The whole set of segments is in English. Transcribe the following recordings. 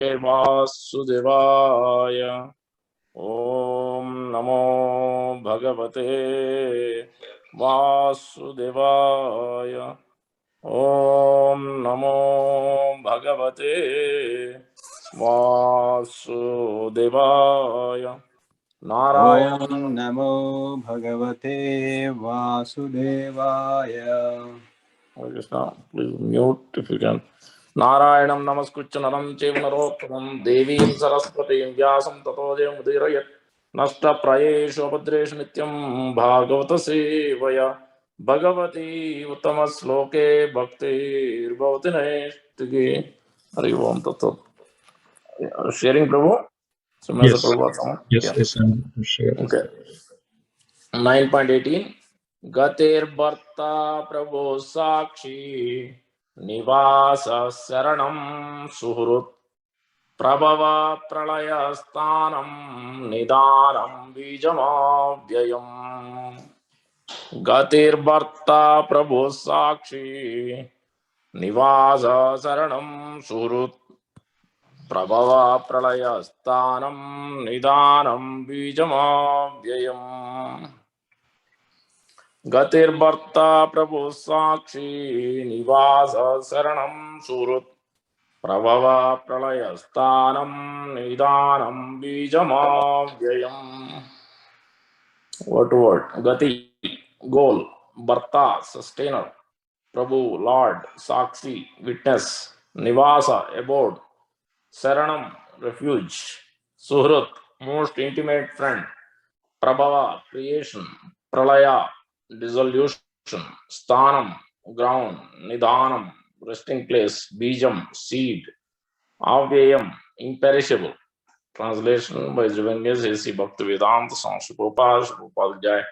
वासुदेवाय। ओम नमो भगवते वासुदेवाय। ओम नमो भगवते वासुदेवाय। नारायण ओम नमो भगवते वासुदेवाय। Krishna, please mute if you can. नारायणं नमस्कृत्य नरं चैव नरोत्तमं देवीं सरस्वतीं व्यासं ततो जयमुदीरयेत् नष्टप्रायेषु भद्रेषु नित्यं भागवत सेवया भगवती उत्तमश्लोके भक्तिर्भवति नैष्टिकी। हरि ओम तत्सत्। Sharing Prabhu? Srimasa Yes, Prabhu. yes, Yeah. yes, I'm sharing. Okay. 9.18 गतिर्भर्ता प्रभो साक्षी निवास शरणं सुहृत् प्रभव प्रलय स्थानं निदानं बीजमव्ययम्। गतिर्भर्ता प्रभो साक्षी निवास शरणं सुहृत् प्रभव प्रलय स्थानं निदानं बीजमव्ययम्। गतिर्भर्ता प्रभु साक्षी निवास शरणं सुहृत् प्रभव प्रलय स्थानं निदानं बीजमव्ययम्। Word to word. Gati, goal. Bharta, sustainer. Prabhu, Lord. Sakshi, witness. Nivasa, abode. Saranam, refuge. Suhrat, most intimate friend. Prabhava, creation. Pralaya, dissolution. Sthanam, ground. Nidhanam, resting place. Bijam, seed. Avyayam, imperishable. Translation by Juventus A.C. Bhaktivedanta Swami Prabhupada Jai.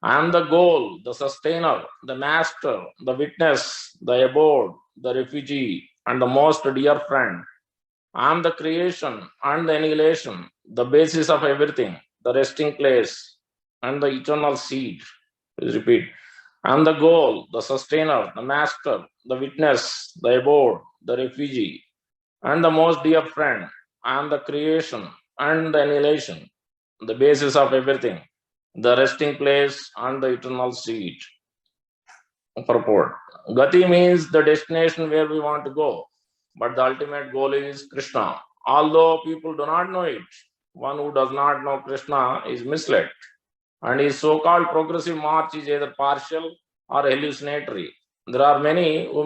I am the goal, the sustainer, the master, the witness, the abode, the refugee, and the most dear friend. I am the creation and the annihilation, the basis of everything, the resting place, and the eternal seed. Please repeat. I am the goal, the sustainer, the master, the witness, the abode, the refugee, and the most dear friend. I am the creation and the annihilation, the basis of everything, the resting place, and the eternal seed. Purport. Gati means the destination where we want to go, but the ultimate goal is Krishna. Although people do not know it, one who does not know Krishna is misled, and his so-called progressive march is either partial or hallucinatory. There are many who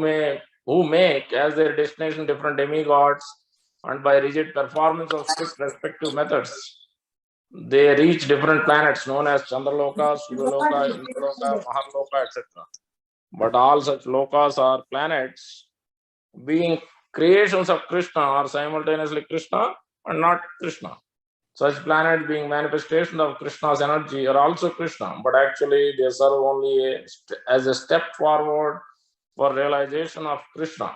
make as their destination different demigods, and by rigid performance of strict respective methods, they reach different planets known as Chandraloka, Suryaloka, Indraloka, Maharloka, etc. But all such lokas or planets, being creations of Krishna, are simultaneously Krishna and not Krishna. Such planets, being manifestations of Krishna's energy, are also Krishna, but actually they serve only as a step forward for realization of Krishna.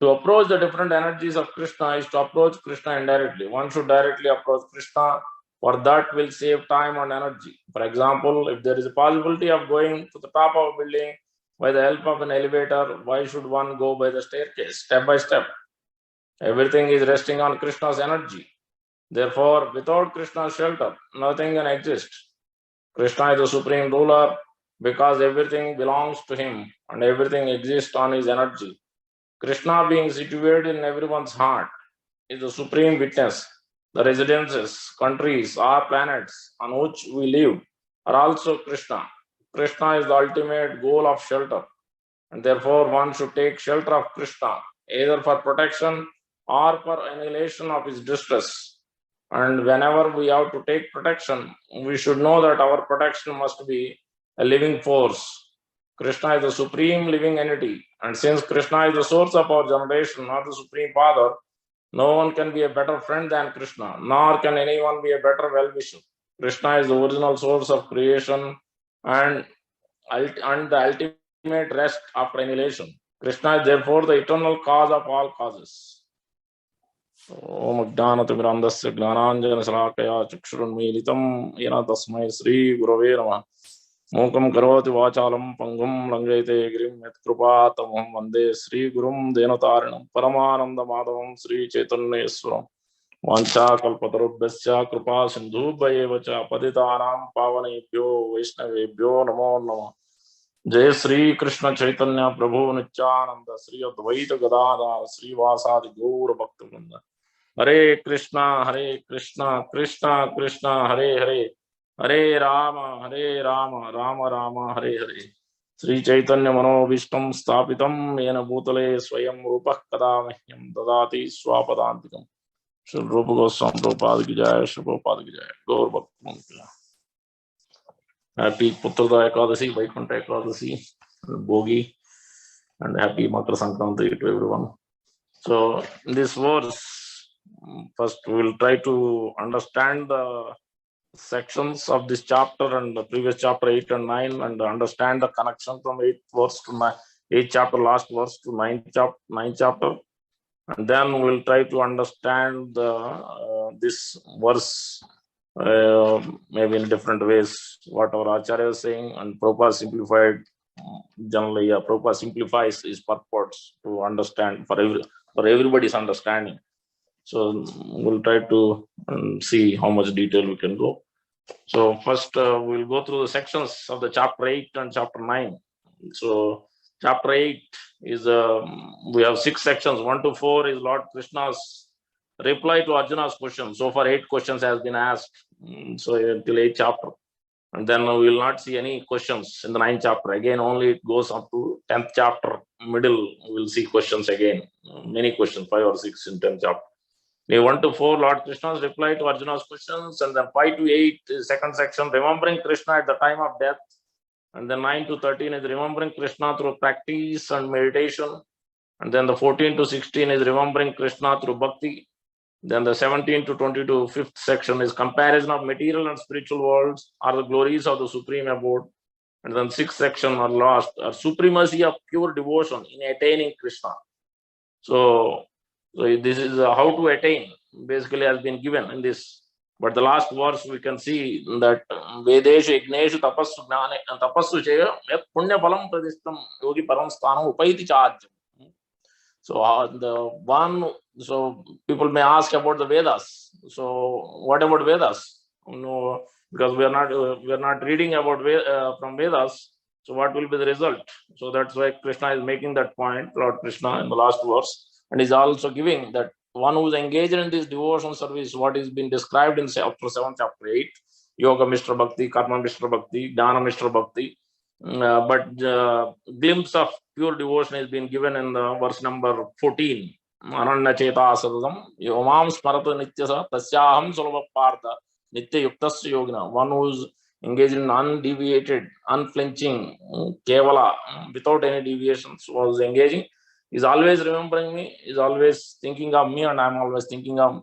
To approach the different energies of Krishna is to approach Krishna indirectly. One should directly approach Krishna, for that will save time and energy. For example, if there is a possibility of going to the top of a building by the help of an elevator, why should one go by the staircase, step by step? Everything is resting on Krishna's energy. Therefore, without Krishna's shelter, nothing can exist. Krishna is the supreme ruler because everything belongs to him and everything exists on his energy. Krishna, being situated in everyone's heart, is the supreme witness. The residences, countries, or planets on which we live are also Krishna. Krishna is the ultimate goal of shelter, and therefore one should take shelter of Krishna, either for protection or for annihilation of his distress. And whenever we have to take protection, we should know that our protection must be a living force. Krishna is the supreme living entity, and since Krishna is the source of our generation, not the Supreme Father, no one can be a better friend than Krishna, nor can anyone be a better well-wisher. Krishna is the original source of creation and the ultimate rest after annihilation. Krishna is therefore the eternal cause of all causes. ओम ज्ञानतिमिरान्धस्य ज्ञानाञ्जनशलाकया चक्षुरुन्मीलितं येन तस्मै श्रीगुरवे नमः। Mukam karoti vachalam pangum langayate girim yatkrupātamaham vande Sri Gurum Denatarinam Paramananda Madhavam Sri Chaitanyeswaram Vancha kalpatarubhyasya kripa sindhubhayeva patitanam pavanebhyo vaishnavebhyo namo namo. Jai Sri Krishna Chaitanya Prabhu Nityananda Sri Advaita Gadadhar Sri Vasadi Gaura Bhaktivinoda. Hare Krishna, Krishna Krishna, Hare Hare, Hare Rama, Rama Rama, Hare Hare. Sri Chaitanya Manobhishtam Sthapitam Yena Bhutale Swayam Rupah Kadamahyam Dadati Swapadantikam. Shri Rupa Goswami Prabhupada ki jai, Shri Prabhupada ki jai, Gaur Bhaktivinoda ki jai. Happy Putrada Ekadasi, Vaikuntha Ekadasi, Bogi, and happy Makara Sankranti to everyone. So, in this verse, first we will try to understand the sections of this chapter and the previous chapter 8 and 9 and understand the connection from 8th verse to 8th chapter, last verse to 9th chapter. And then we will try to understand this verse maybe in different ways, what our Acharya is saying, and Prabhupada simplified. Generally, Prabhupada simplifies his purports to understand for everybody's understanding. So we'll try to see how much detail we can go. So first we'll go through the sections of the chapter 8 and chapter 9. So chapter 8 is, we have 6 sections. 1 to 4 is Lord Krishna's reply to Arjuna's question. So far 8 questions has been asked. So until 8th chapter. And then we will not see any questions in the 9th chapter. Again, only it goes up to 10th chapter. Middle, we'll see questions again. Many questions, 5 or 6 in 10th chapter. 1 to 4, Lord Krishna's reply to Arjuna's questions. And then 5 to 8 is second section, remembering Krishna at the time of death. And then 9 to 13 is remembering Krishna through practice and meditation. And then the 14 to 16 is remembering Krishna through bhakti. Then the 17 to 22, fifth section is comparison of material and spiritual worlds or the glories of the supreme abode. And then sixth section or last, supremacy of pure devotion in attaining Krishna. So this is how to attain, basically has been given in this. But the last verse we can see that Vedeshu Igneshu Tapassu Gnane and Tapassu Chaya Yat Punya Palam Pradishtam Yogi Param Sthanam Upaiti Chajyam. So people may ask about the Vedas. So what about Vedas? No, because we are not reading about from Vedas. So what will be the result? So that's why Krishna is making that point, Lord Krishna, in the last verse, and is also giving that one who is engaged in this devotion service, what is been described in chapter 7, chapter 8, Yoga Mishra Bhakti, Karma Mishra Bhakti, Dhyana Mishra Bhakti. But glimpse of pure devotion has been given in the verse number 14. Ananda Cheta Sadam, Yomam Smarata Nityasa, Tasyaham Sulabha Partha, Nitya Yuktasya Yogina, one who is engaged in undeviated, unflinching, Kevala, without any deviations, was engaging, is always remembering me, is always thinking of me, and I am always thinking of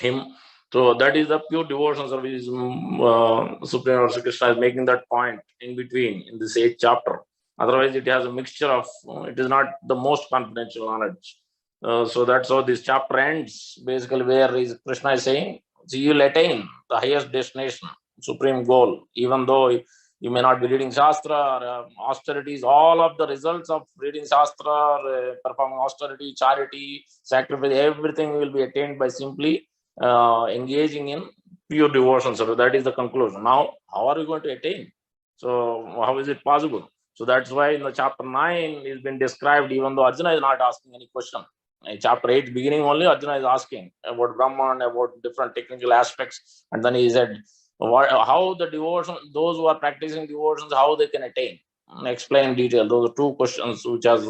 him. So that is the pure devotion service. Supreme Lord Krishna is making that point in between in this 8th chapter. Otherwise, it has a mixture of, it is not the most confidential knowledge. So that's how this chapter ends, basically, where Krishna is saying, so you will attain the highest destination, supreme goal, even though you may not be reading Shastra or austerities, all of the results of reading Shastra, performing austerity, charity, sacrifice, everything will be attained by simply engaging in pure devotion. So that is the conclusion. Now, how are we going to attain? So how is it possible? So that's why in the chapter 9 is been described, even though Arjuna is not asking any question. In chapter 8 beginning only, Arjuna is asking about Brahman, about different technical aspects, and then he said how the devotion, those who are practicing devotions, how they can attain. Explain in detail. Those are 2 questions which has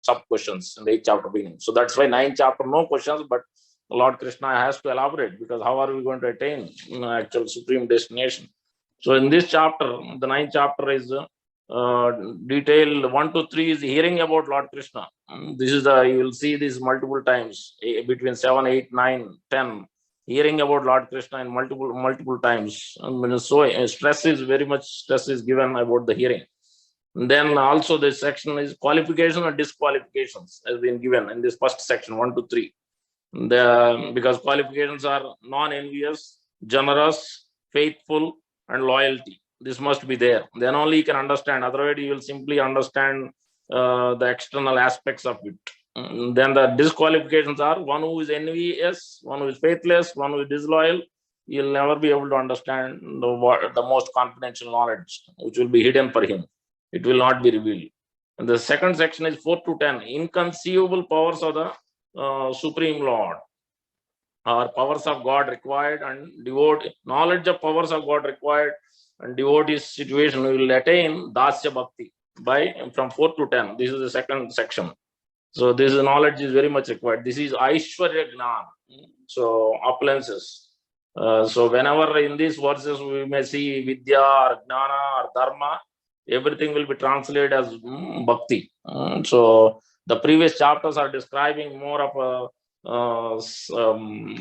sub questions in the 8th chapter beginning. So that's why 9th chapter no questions, but Lord Krishna has to elaborate, because how are we going to attain actual supreme destination? So in this chapter, the 9th chapter is detailed. 1 to 3 is hearing about Lord Krishna. This is you will see this multiple times between 7, 8, 9, 10. Hearing about Lord Krishna in multiple times. So stress is given about the hearing. And then also this section is qualifications and disqualifications has been given in this first section 1 to 3. Because qualifications are non-envious, generous, faithful, and loyalty. This must be there. Then only you can understand. Otherwise, you will simply understand the external aspects of it. Then the disqualifications are one who is envious, one who is faithless, one who is disloyal. You'll never be able to understand the most confidential knowledge, which will be hidden for him. It will not be revealed. And the second section is 4 to 10. Inconceivable powers of the Supreme Lord, or powers of God required, and knowledge of powers of God required, and devotee's situation will attain Dasya Bhakti by from 4 to 10. This is the second section. So this knowledge is very much required. This is Aishwarya Gnan. So opulences. So whenever in these verses we may see Vidya or Gnana or Dharma, everything will be translated as Bhakti. So the previous chapters are describing more of a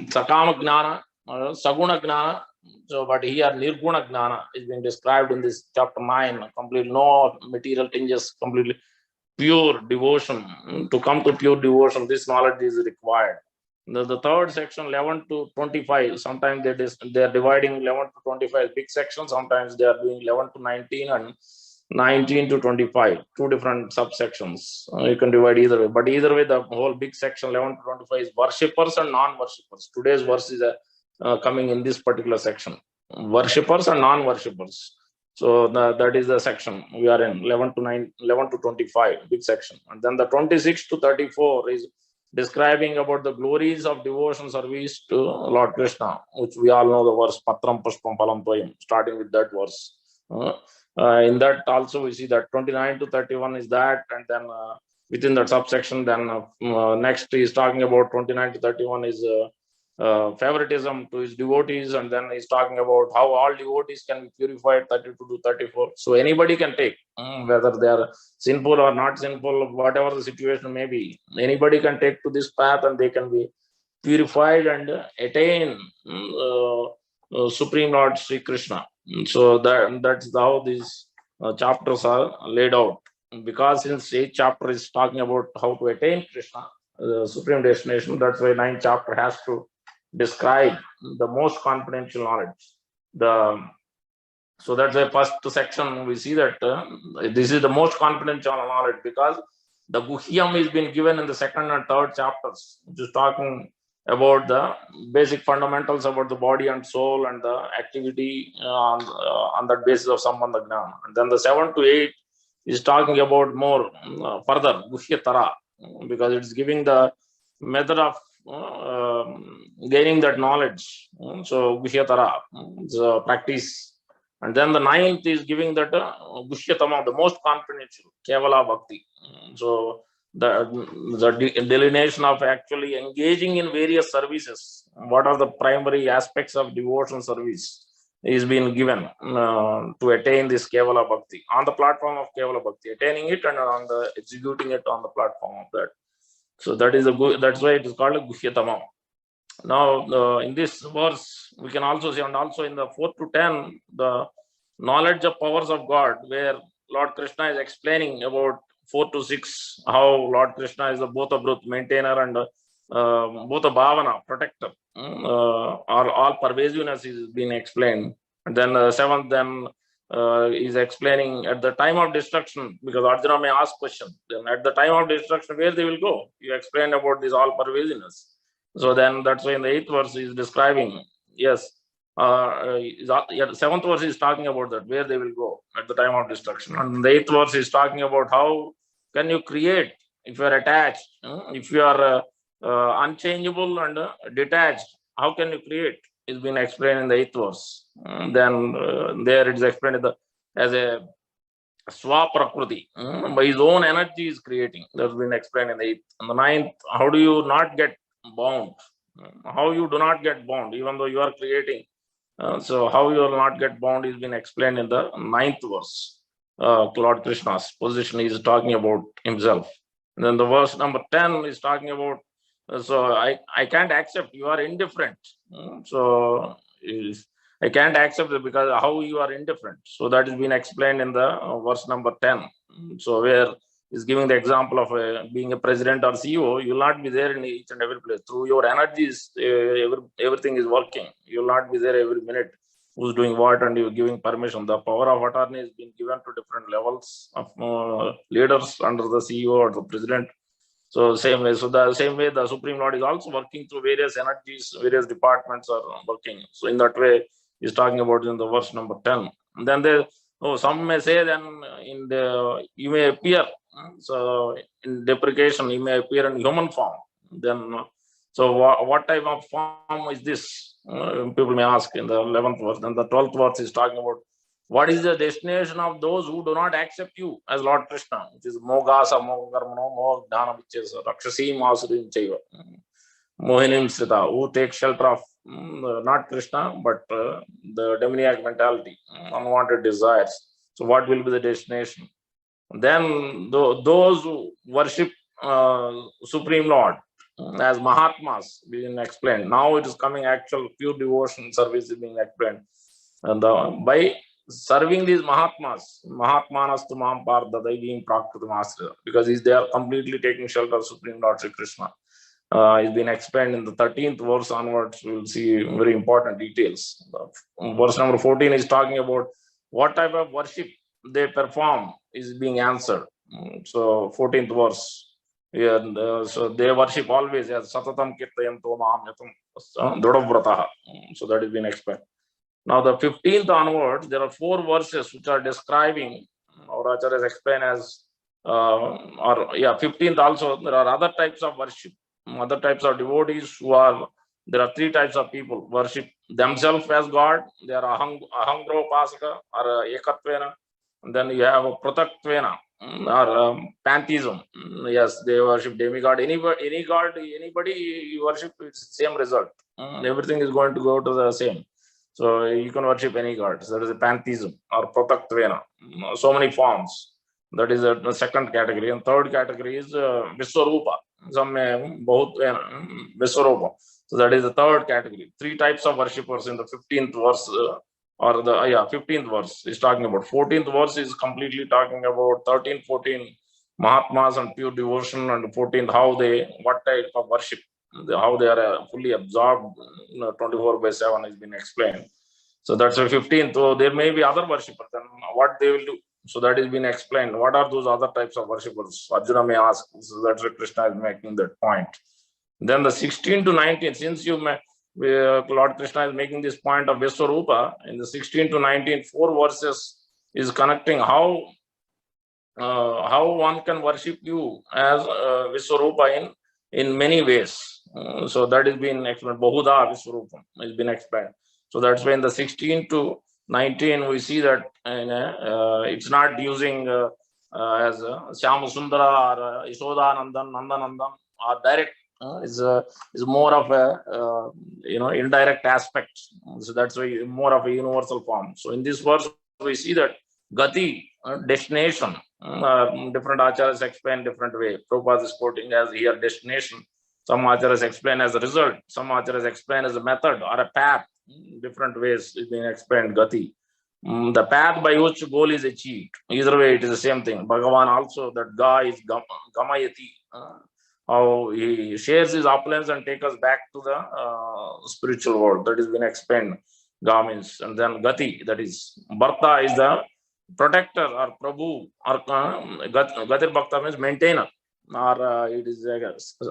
Sakama Gnana, Saguna Gnana. So, but here Nirguna Gnana is being described in this chapter 9. Completely no material tinges, completely pure devotion. To come to pure devotion, this knowledge is required. The third section, 11 to 25, sometimes they are dividing 11 to 25 big sections, sometimes they are doing 11 to 19 and 19 to 25, two different subsections. You can divide either way, but either way, the whole big section 11 to 25 is worshippers and non-worshippers. Today's verse is coming in this particular section, worshippers and non-worshippers. So that is the section we are in, 11 to 25, big section. And then the 26 to 34 is describing about the glories of devotion service to Lord Krishna, which we all know the verse Patram Pushpam Palam Toyam, starting with that verse. In that also we see that 29 to 31 is that, and then within that subsection, then next he is talking about 29 to 31 is favoritism to his devotees, and then he's talking about how all devotees can be purified, 32 to 34. So anybody can take, whether they are sinful or not sinful, whatever the situation may be, anybody can take to this path and they can be purified and attain Supreme Lord Sri Krishna. So that's how these chapters are laid out. Because since each chapter is talking about how to attain Krishna, the supreme destination, that's why 9th chapter has to describe the most confidential knowledge. So that's why first section we see that this is the most confidential knowledge, because the Guhyam is being given in the second and third chapters, which is talking about the basic fundamentals about the body and soul and the activity on that basis of Sambandha Gnana. And then the 7 to 8 is talking about more further Guhya Tara, because it's giving the method of gaining that knowledge. So Guhya Tara, the practice. And then the 9th is giving that Gushyatama, the most confidential, Kevala Bhakti. So the delineation of actually engaging in various services, what are the primary aspects of devotional service is being given to attain this Kevala Bhakti, on the platform of Kevala Bhakti, attaining it and on the executing it on the platform of that. So that's why it is called a Gushyatama. Now, in this verse, we can also see, and also in the 4 to 10, the knowledge of powers of God, where Lord Krishna is explaining about 4 to 6, how Lord Krishna is the both a Brut maintainer and both a Bhavana, protector, or all pervasiveness is being explained. And then 7th, then is explaining at the time of destruction, because Arjuna may ask question, then at the time of destruction, where they will go? You explained about this all pervasiveness. So then that's why in the 8th verse is describing, yes, 7th verse is talking about that, where they will go at the time of destruction. And the 8th verse is talking about how can you create if you are attached, if you are unchangeable and detached, how can you create? Is being explained in the 8th verse. Then there it is explained as a Swaprakriti, by his own energy is creating. That's been explained in the 8th. And the 9th, how do you not get bound? How you do not get bound, even though you are creating. So how you will not get bound is been explained in the 9th verse. Lord Krishna's position is talking about himself. And then the verse number 10 is talking about, so I can't accept, you are indifferent. So I can't accept it because how you are indifferent. So that is being explained in the verse number 10. So where is giving the example of being a president or CEO, you will not be there in each and every place. Through your energies, everything is working. You will not be there every minute. who's doing what, and you're giving permission. The power of attorney is being given to different levels of leaders under the CEO or the president. So same way, the same way the Supreme Lord is also working through various energies, various departments are working. So in that way, he's talking about in the verse number 10. And then some may say then in the you may appear. So in deprecation, you may appear in human form. Then so what type of form is this? People may ask in the 11th verse. Then the 12th verse is talking about what is the destination of those who do not accept you as Lord Krishna, which is Mogasa, Mogarmano, Mogdana, which is Rakshasi Masurim Chaiva, Mohinim Srita, who take shelter of not Krishna, but the demoniac mentality, unwanted desires. So, what will be the destination? Then, those who worship Supreme Lord as Mahatmas being explained. Now it is coming actual pure devotion service is being explained. And by serving these Mahatmas, Mahatmanas to Mam Partha, they being Prakrita, because they are completely taking shelter of Supreme Lord Sri Krishna. It's been explained in the 13th verse onwards. We will see very important details. Verse number 14 is talking about what type of worship they perform is being answered. So 14th verse. Yeah, so they worship always as Satatam Kirtayam Tomam Yatam Dodavvrataha. So that is being explained. Now the 15th onwards, there are 4 verses which are describing, or Acharyas explain as, 15th also, there are other types of worship, other types of devotees who are, there are 3 types of people, worship themselves as God, they are Ahangropasaka or Ekatvena, and then you have a Prataktvena or pantheism. Yes, they worship demigod, any god, anybody you worship, it's the same result. Everything is going to go to the same. So you can worship any god. So there is a pantheism or Prataktvena. So many forms. That is the second category. And third category is Viswarupa. Some Viswarupa. So that is the third category. 3 types of worshippers in the 15th verse, or the 15th verse is talking about. 14th verse is completely talking about 13, 14 Mahatmas and pure devotion, and 14th what type of worship, how they are fully absorbed, 24/7 has been explained. So that's a 15th. So there may be other worshippers, then what they will do. So that has been explained. What are those other types of worshippers? Arjuna may ask. So that's why Krishna is making that point. Then the 16 to 19, since Lord Krishna is making this point of Viswarupa, in the 16 to 19, 4 verses is connecting how one can worship you as Viswarupa in many ways. So that has been explained. Bahuda Viswarupam has been explained. So that's why in the 16 to 19 we see that it's not using as Syama Sundara or Yashodanandan, Nandanandan, or direct. Is more of a indirect aspect. So that's why more of a universal form. So in this verse we see that Gati, destination. Different acharyas explain different way. Prabhupada is quoting as here destination. Some acharyas explain as a result. Some acharyas explain as a method or a path. Different ways is being explained. Gati, the path by which goal is achieved. Either way, it is the same thing. Bhagavan also, that Ga is Gamayati. How he shares his opulence and take us back to the spiritual world. That has been explained. Ga means, and then Gati, that is Bharta is the protector or Prabhu, or Gatir Bhakta means maintainer, or it is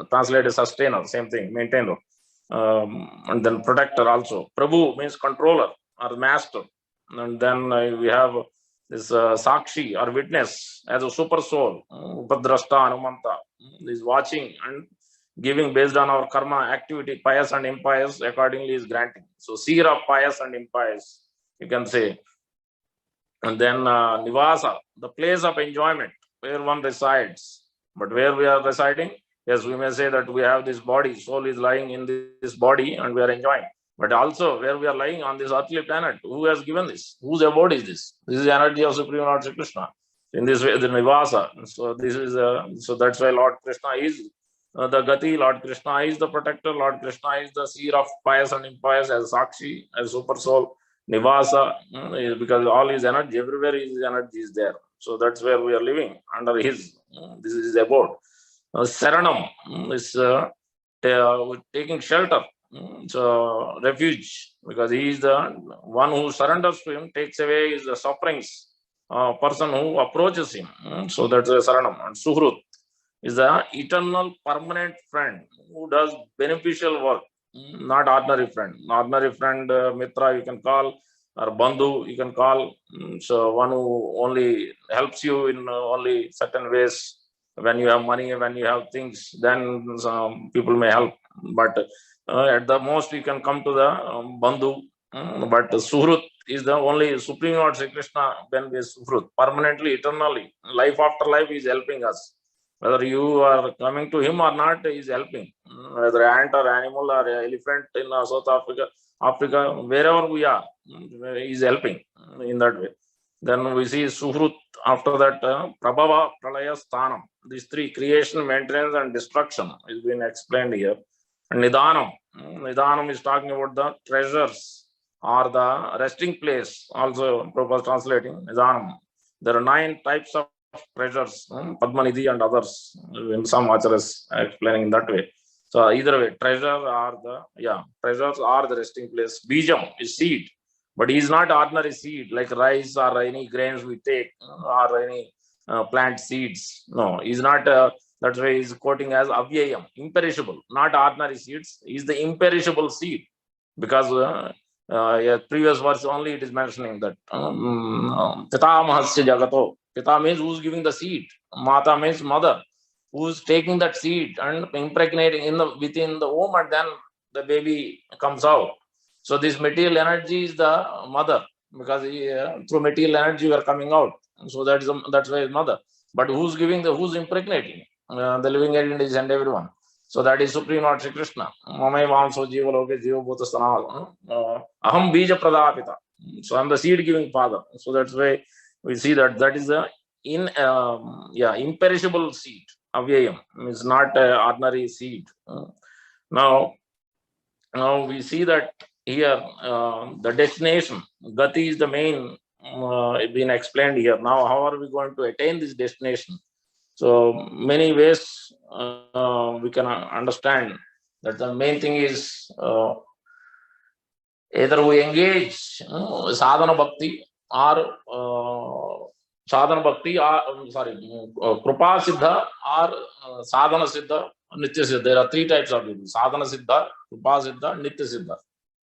translated sustainer, same thing, maintainer. And then protector also. Prabhu means controller or master. And then we have this Sakshi or witness as a super soul, Upadrashta Anumanta, is watching and giving based on our karma activity, pious and impious, accordingly is granting. So seer of pious and impious, you can say. And then Nivasa, the place of enjoyment, where one resides. But where we are residing, yes, we may say that we have this body, soul is lying in this body and we are enjoying. But also where we are lying on this earthly planet, who has given this? Whose abode is this? This is the energy of Supreme Lord Sri Krishna. In this way, the Nivasa. So this is so that's why Lord Krishna is the Gati, Lord Krishna is the protector, Lord Krishna is the seer of pious and impious, as Sakshi, as super soul. Nivasa, because all his energy, everywhere his energy is there. So that's where we are living, under his, this is his abode. Saranam is taking shelter So refuge, because he is the one who surrenders to him, takes away his sufferings. Person who approaches him. So that's a Saranam. And Suhrut is the eternal permanent friend who does beneficial work, not ordinary friend. Ordinary friend, Mitra, you can call, or Bandhu, you can call. So one who only helps you in only certain ways. When you have money, when you have things, then some people may help. But at the most, you can come to the Bandhu. But Suhrut is the only Supreme Lord Sri Krishna when we Suhrut. Permanently, eternally, life after life, is helping us. Whether you are coming to him or not, he is helping. Whether ant or animal or elephant in South Africa, wherever we are, he is helping in that way. Then we see Suhrut. After that, Prabhava, Pralaya, Sthanam. These three: creation, maintenance, and destruction is being explained here. And Nidanam. Nidanam is talking about the treasures or the resting place. Also, Prabhupada translating Nidanam. There are 9 types of treasures, Padmanidhi and others. In some acharyas explaining in that way. So either way, treasures are the resting place. Bijam is seed, but he is not ordinary seed like rice or any grains we take or any plant seeds. No, he's not. That's why he's quoting as avyayam, imperishable, not ordinary seeds. He's the imperishable seed, because previous verse only it is mentioning that Pitamahasya Jagato. Pita means who's giving the seed. Mata means mother, who's taking that seed and impregnating within the womb, and then the baby comes out. So this material energy is the mother, because through material energy we are coming out. So that's why it's mother. But who's impregnating? The living entities and everyone. So that is Supreme Lord Sri Krishna. Mamai Vamso Jiva Loke Jiva Bhuta Stanal. Aham Bija Pradapita. So I'm the seed giving father. So that's why we see that is the imperishable seed. Avyayam is not ordinary seed. Now we see that here the destination, Gati is the main being explained here. Now how are we going to attain this destination? So many ways we can understand that the main thing is either we engage sadhana bhakti or Krupa Siddha or Sadhana Siddha, Nitya Siddha. There are 3 types of people: Sadhana Siddha, Krupa Siddha, Nitya Siddha.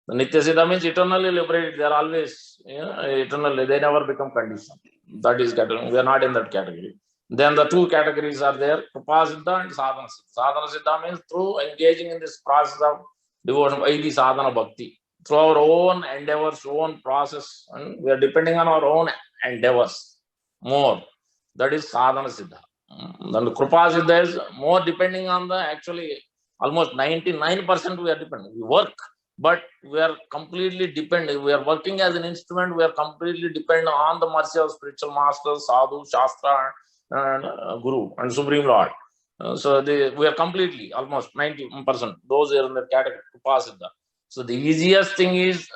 The Nitya Siddha means eternally liberated. They are always eternally, they never become conditioned. That is category. We are not in that category. Then the 2 categories are there: Krupa Siddha and Sadhana Siddha. Sadhana Siddha means through engaging in this process of devotion, i.e. sadhana bhakti, through our own endeavors, own process, and we are depending on our own endeavors more. That is sadhana siddha. Then the Krupa Siddha is more depending on the, actually almost 99% we are dependent. We work, but we are completely dependent. We are working as an instrument. We are completely dependent on the mercy of spiritual masters, sadhu, shastra, and guru and supreme lord. So we are completely almost 90%. Those are in the category Krupa Siddha. So the easiest thing is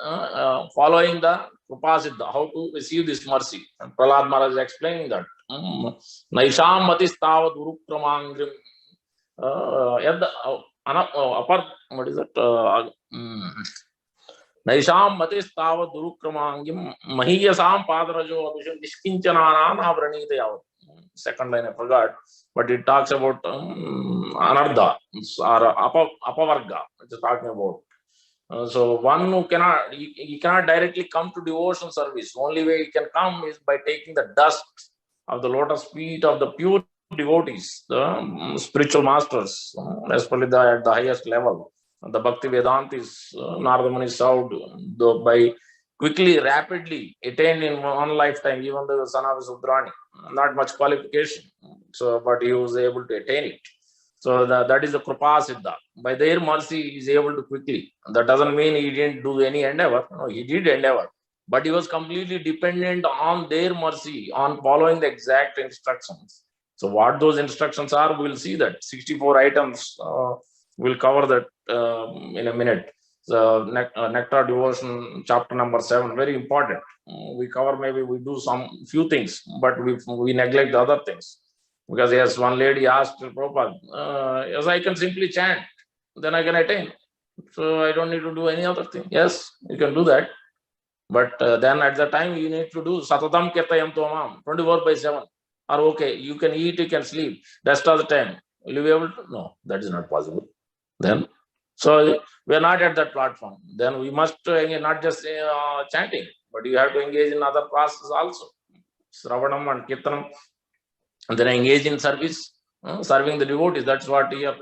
following the Krupa Siddha, how to receive this mercy. And Prahlad Maharaj is explaining that. Naisham matis tavad urukramangrim. What is it? Naisham matis tavad urukramangim mahiyasam padarajo abhisham nishkinchananam avranita yavat. Second line I forgot, but it talks about anartha or apavarga. It's talking about. So one who he cannot directly come to devotion service. Only way he can come is by taking the dust of the lotus feet of the pure devotees, the spiritual masters, especially at the highest level. The Bhakti Vedantis, Narada Muni served by quickly, rapidly attained in one lifetime, even the son of Sudrani. Not much qualification, so but he was able to attain it. So that is the Krupa Siddha. By their mercy, he is able to quickly. That doesn't mean he didn't do any endeavor. No, he did endeavor. But he was completely dependent on their mercy, on following the exact instructions. So what those instructions are, we'll see that. 64 items, we'll cover that in a minute. So Nectar Devotion, chapter number 7, very important. We cover, maybe we do some few things, but we neglect the other things. Because yes, one lady asked Prabhupada, yes, I can simply chant, then I can attain. So I don't need to do any other thing. Yes, you can do that. But then at the time you need to do Satatam Kirtayam Tomam 24/7. Or okay, you can eat, you can sleep. Rest of the time. Will you be able to? No, that is not possible. Then, so we are not at that platform. Then we must not just chanting, but you have to engage in other processes also. Sravanam and Kirtanam, and then engage in service, serving the devotees. That's what here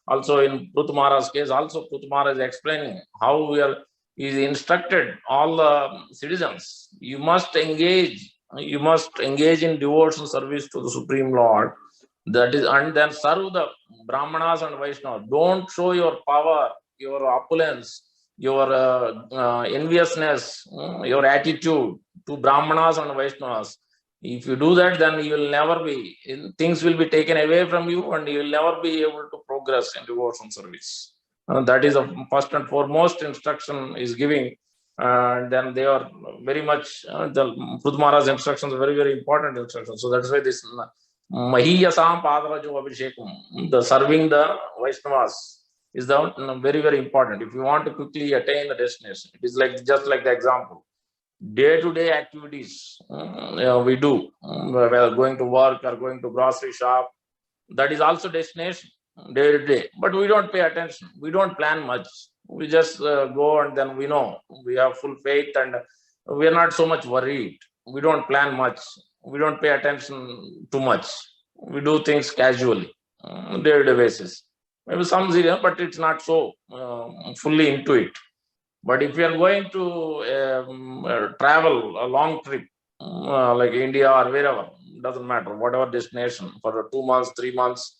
also in Pruthumara's case. Also, Pruthumara is explaining how we are. He is instructed all the citizens. You must engage. You must engage in devotional service to the Supreme Lord. That is, and then serve the Brahmanas and Vaishnavas. Don't show your power, your opulence, your enviousness, your attitude to Brahmanas and Vaishnavas. If you do that, then you will never be, things will be taken away from you and you will never be able to progress in devotion service. That is the first and foremost instruction is giving. And then they are very much, the Pudmara's instructions are very, very important instructions. So that's why this Mahiyasam Padarajo Abhishekam, the serving the Vaishnavas, is the very, very important. If you want to quickly attain the destination, it is like just like the example. Day-to-day activities we do, whether going to work or going to grocery shop, that is also destination, day to day. But we don't pay attention. We don't plan much. We just go, and then we know we have full faith, and we are not so much worried. We don't plan much. We don't pay attention too much. We do things casually, day-to-day basis. Maybe some serious, but it's not so fully into it. But if you are going to travel a long trip, like India or wherever, doesn't matter, whatever destination for 2 months, 3 months,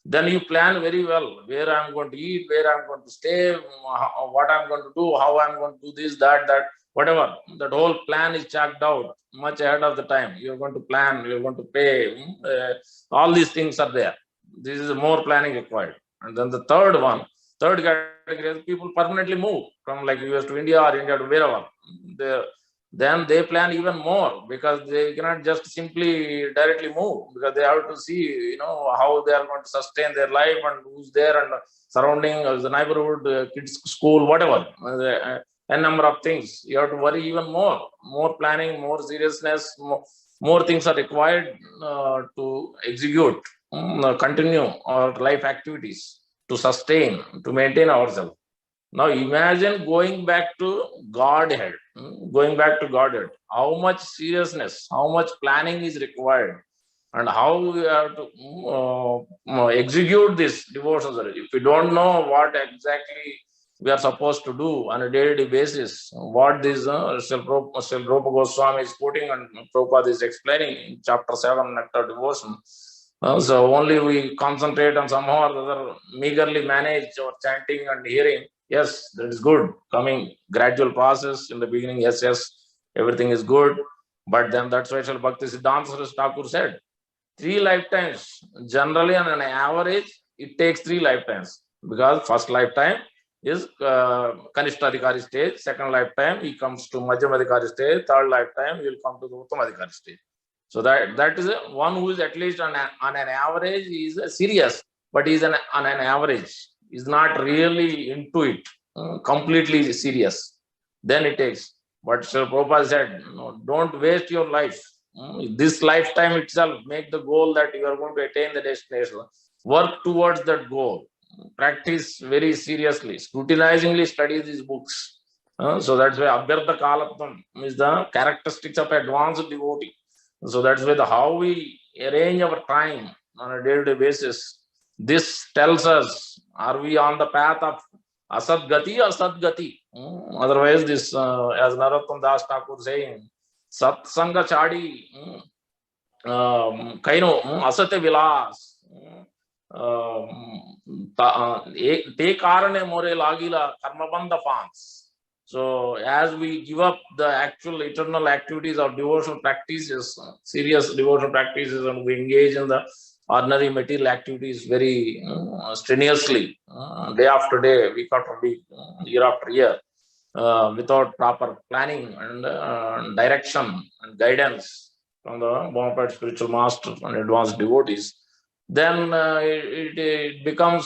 then you plan very well where I'm going to eat, where I'm going to stay, what I'm going to do, how I'm going to do this, that, whatever. That whole plan is chalked out much ahead of the time. You're going to plan, you're going to pay, all these things are there. This is more planning required. And then the third category is people permanently move from like US to India or India to wherever. Then they plan even more because they cannot just simply directly move, because they have to see, how they are going to sustain their life and who's there and surrounding the neighborhood, kids school, whatever, a number of things. You have to worry even more planning, more seriousness, more things are required to execute, continue our life activities, to sustain, to maintain ourselves. Now imagine going back to Godhead, how much seriousness, how much planning is required, and how we have to execute this devotion service. If we don't know what exactly we are supposed to do on a daily basis, what this Srila Goswami is quoting and Prabhupada is explaining in chapter 7, Nectar Devotion. So only we concentrate on somehow or other, meagerly manage our chanting and hearing. Yes, that is good. Coming gradual process in the beginning. Yes, everything is good. But then that's why Srila Bhakti Siddhanta Saraswati Thakur said, 3 lifetimes. Generally, on an average, it takes 3 lifetimes. Because first lifetime is Kanishtadhikari stage. Second lifetime, he comes to Madhyamadhikari stage. Third lifetime, he will come to the Uttamadhikari stage. So that is one who is at least on an average is serious, but he's on an average. Is not really into it, completely serious. Then it takes. But Sri Prabhupada said, no, don't waste your life. This lifetime itself, make the goal that you are going to attain the destination. Work towards that goal. Practice very seriously. Scrutinizingly study these books. So that's why Abhyartha Kalatvam is the characteristics of advanced devotee. So that's why how we arrange our time on a day-to-day basis. This tells us, are we on the path of Asadgati or Sadgati? Otherwise, this, as Narottam Das Thakur saying, Satsanga Chadi, Kaino, Asate Vilas, Te Karane More Lagila, Karmabanda Fans. So as we give up the actual eternal activities of devotional practices, serious devotional practices, and we engage in the ordinary material activities very strenuously, day after day, week after week, year after year, without proper planning and direction and guidance from the bona fide spiritual masters and advanced devotees, then it becomes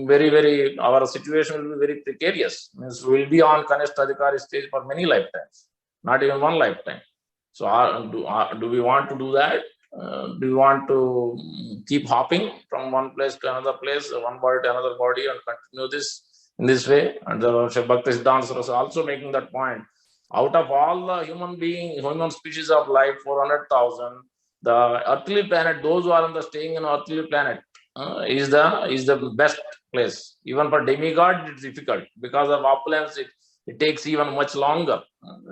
very, our situation will be very precarious. Means we'll be on Kanishta Adhikari stage for many lifetimes, not even one lifetime. So do we want to do that? Do we want to keep hopping from one place to another place, one body to another body, and continue this in this way? And the Bhakti Siddhanta was also making that point. Out of all the human species of life, 400,000, the earthly planet, those who are staying in earthly planet, is the best place. Even for demigod, it's difficult because of opulence. It takes even much longer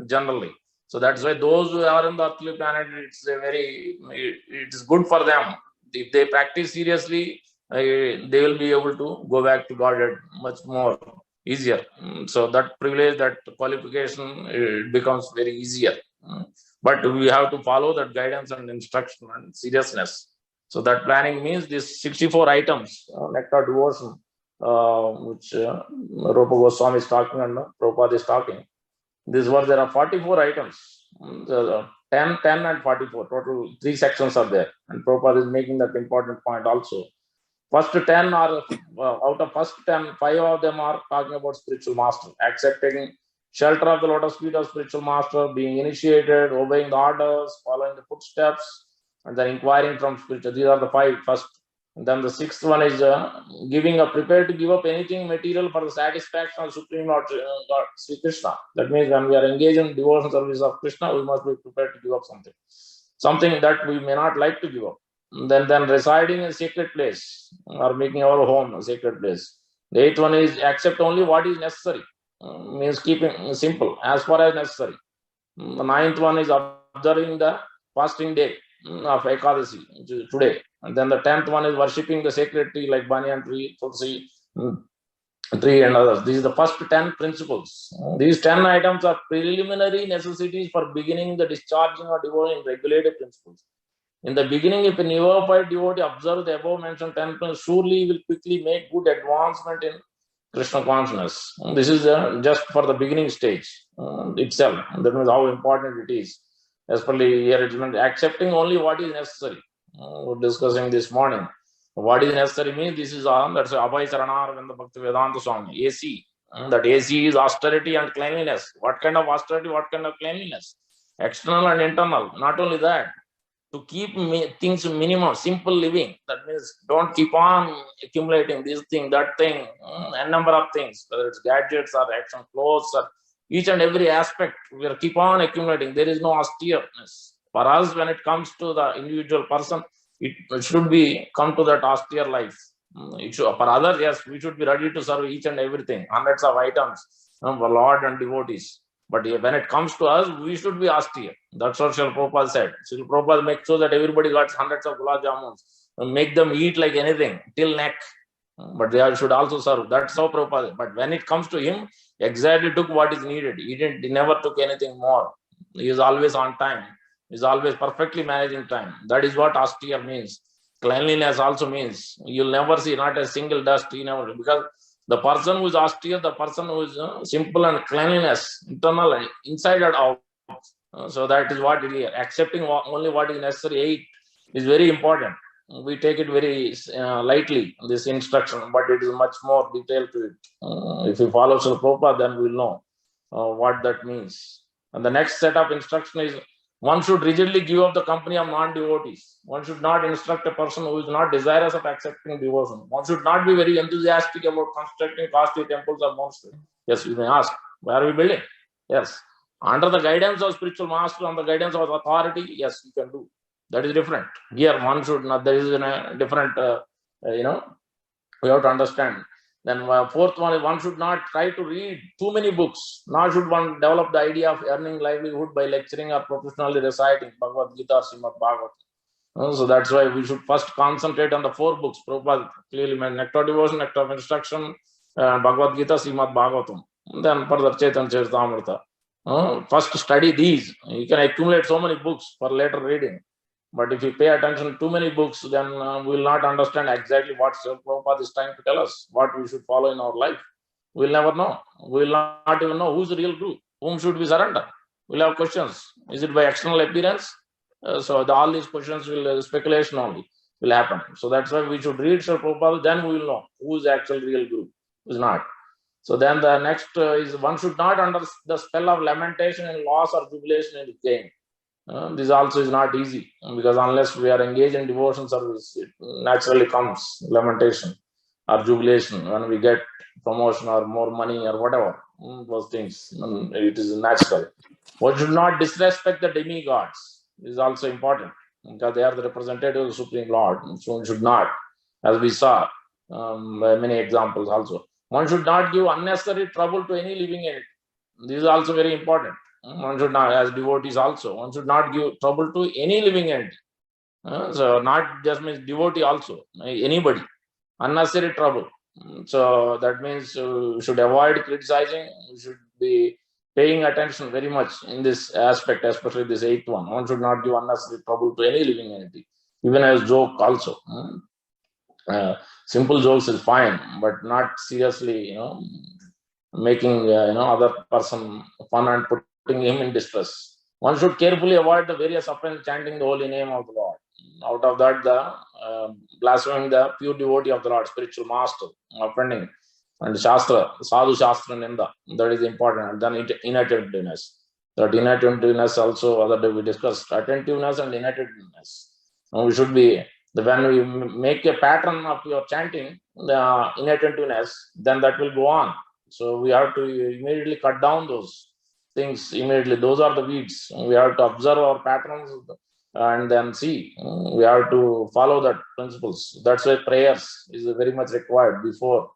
generally. So that's why those who are in the earthly planet, it is good for them. If they practice seriously, they will be able to go back to Godhead much more easier. So that privilege, that qualification, it becomes very easier. But we have to follow that guidance and instruction and seriousness. So that planning means these 64 items, nectar devotion, which Rupa Goswami is talking and Prabhupada is talking. There are 44 items, 10, and 44, total 3 sections are there. And Prabhupada is making that important point also. First 10 are, out of first 10, 5 of them are talking about spiritual master, accepting shelter of the lotus feet of spiritual master, being initiated, obeying the orders, following the footsteps, and then inquiring from spiritual. These are the 5 first. And then the 6th one is prepared to give up anything material for the satisfaction of Supreme Lord God Sri Krishna. That means when we are engaged in devotion service of Krishna, we must be prepared to give up something that we may not like to give up. Then residing in a sacred place, or making our home a sacred place. The 8th one is accept only what is necessary, means keeping simple as far as necessary. The 9th one is observing the fasting day of Ekadasi, today. And then the 10th one is worshipping the sacred tree like banyan tree, tulsi tree, and others. These are the first 10 principles. These 10 items are preliminary necessities for beginning the discharging or devoting regulative principles. In the beginning, if a neophyte devotee observes the above mentioned 10 principles, surely he will quickly make good advancement in Krishna consciousness. This is just for the beginning stage itself. That means how important it is. Especially here, it's accepting only what is necessary. We're discussing this morning. What is necessary means this is that's Abhay Saranar when the Bhakti Vedanta Swami, AC. That AC is austerity and cleanliness. What kind of austerity? What kind of cleanliness? External and internal. Not only that, to keep things minimum, simple living. That means don't keep on accumulating this thing, that thing, a number of things, whether it's gadgets or action clothes or each and every aspect, we are keep on accumulating. There is no austereness. For us, when it comes to the individual person, it should be come to that austere life. For others, yes, we should be ready to serve each and everything, hundreds of items for Lord and devotees. But when it comes to us, we should be austere. That's what Srila Prabhupada said. Srila Prabhupada makes sure that everybody got hundreds of gulab jamuns, make them eat like anything till neck. But they should also serve. That's how Prabhupada. But when it comes to him, exactly took what is needed. He never took anything more. He is always on time. He is always perfectly managing time. That is what austere means. Cleanliness also means you'll never see not a single dust. Because the person who is austere, the person who is simple and cleanliness, internal and inside and out. So that is what it is. Accepting only what is necessary. 8 is very important. We take it very lightly, this instruction, but it is much more detailed to it. If we follow Srila Prabhupada, then we'll know what that means. And the next set of instruction is one should rigidly give up the company of non-devotees. One should not instruct a person who is not desirous of accepting devotion. One should not be very enthusiastic about constructing costly temples or monasteries. Yes, you may ask, where are we building? Yes. Under the guidance of spiritual master, on the guidance of authority, yes, you can do. That is different. Here, one should not, there is a different, we have to understand. Then 4th one is one should not try to read too many books, nor should one develop the idea of earning livelihood by lecturing or professionally reciting Bhagavad Gita or Srimad Bhagavatam. So that's why we should first concentrate on the 4 books. Prabhupada clearly meant Nectar Devotion, Nectar of Instruction, Bhagavad Gita, Srimad Bhagavatam. And then further Chaitanya Charitamrita. First study these. You can accumulate so many books for later reading. But if you pay attention to too many books, then we will not understand exactly what Srila Prabhupada is trying to tell us, what we should follow in our life. We will never know. We will not even know who's the real guru, whom should we surrender. We'll have questions. Is it by external appearance? So all these questions will speculation only. will happen. So that's why we should read Srila Prabhupada, then we will know who is the actual real guru, who is not. So then the next is one should not under the spell of lamentation and loss or jubilation and gain. This also is not easy, because unless we are engaged in devotion service, it naturally comes lamentation or jubilation when we get promotion or more money or whatever, those things. It is natural. One should not disrespect the demigods. This is also important, because they are the representative of the Supreme Lord. So one should not, as we saw many examples also. One should not give unnecessary trouble to any living entity. This is also very important. One should not, as devotees also, one should not give trouble to any living entity. So not just means devotee also, anybody, unnecessary trouble. So that means we should avoid criticizing. We should be paying attention very much in this aspect, especially this eighth one. One should not give unnecessary trouble to any living entity, even as joke also. Simple jokes is fine, but not seriously, making other person fun and putting him in distress. One should carefully avoid the various offense chanting the holy name of the Lord. Out of that, the blaspheming the pure devotee of the Lord, spiritual master, offending, and Shastra, Sadhu Shastra Ninda, that is important. And then inattentiveness. That inattentiveness also, other day we discussed attentiveness and inattentiveness. And we should be, when we make a pattern of your chanting, the inattentiveness, then that will go on. So we have to immediately cut down those things immediately. Those are the weeds. We have to observe our patterns and then see. We have to follow that principles. That's why prayers is very much required before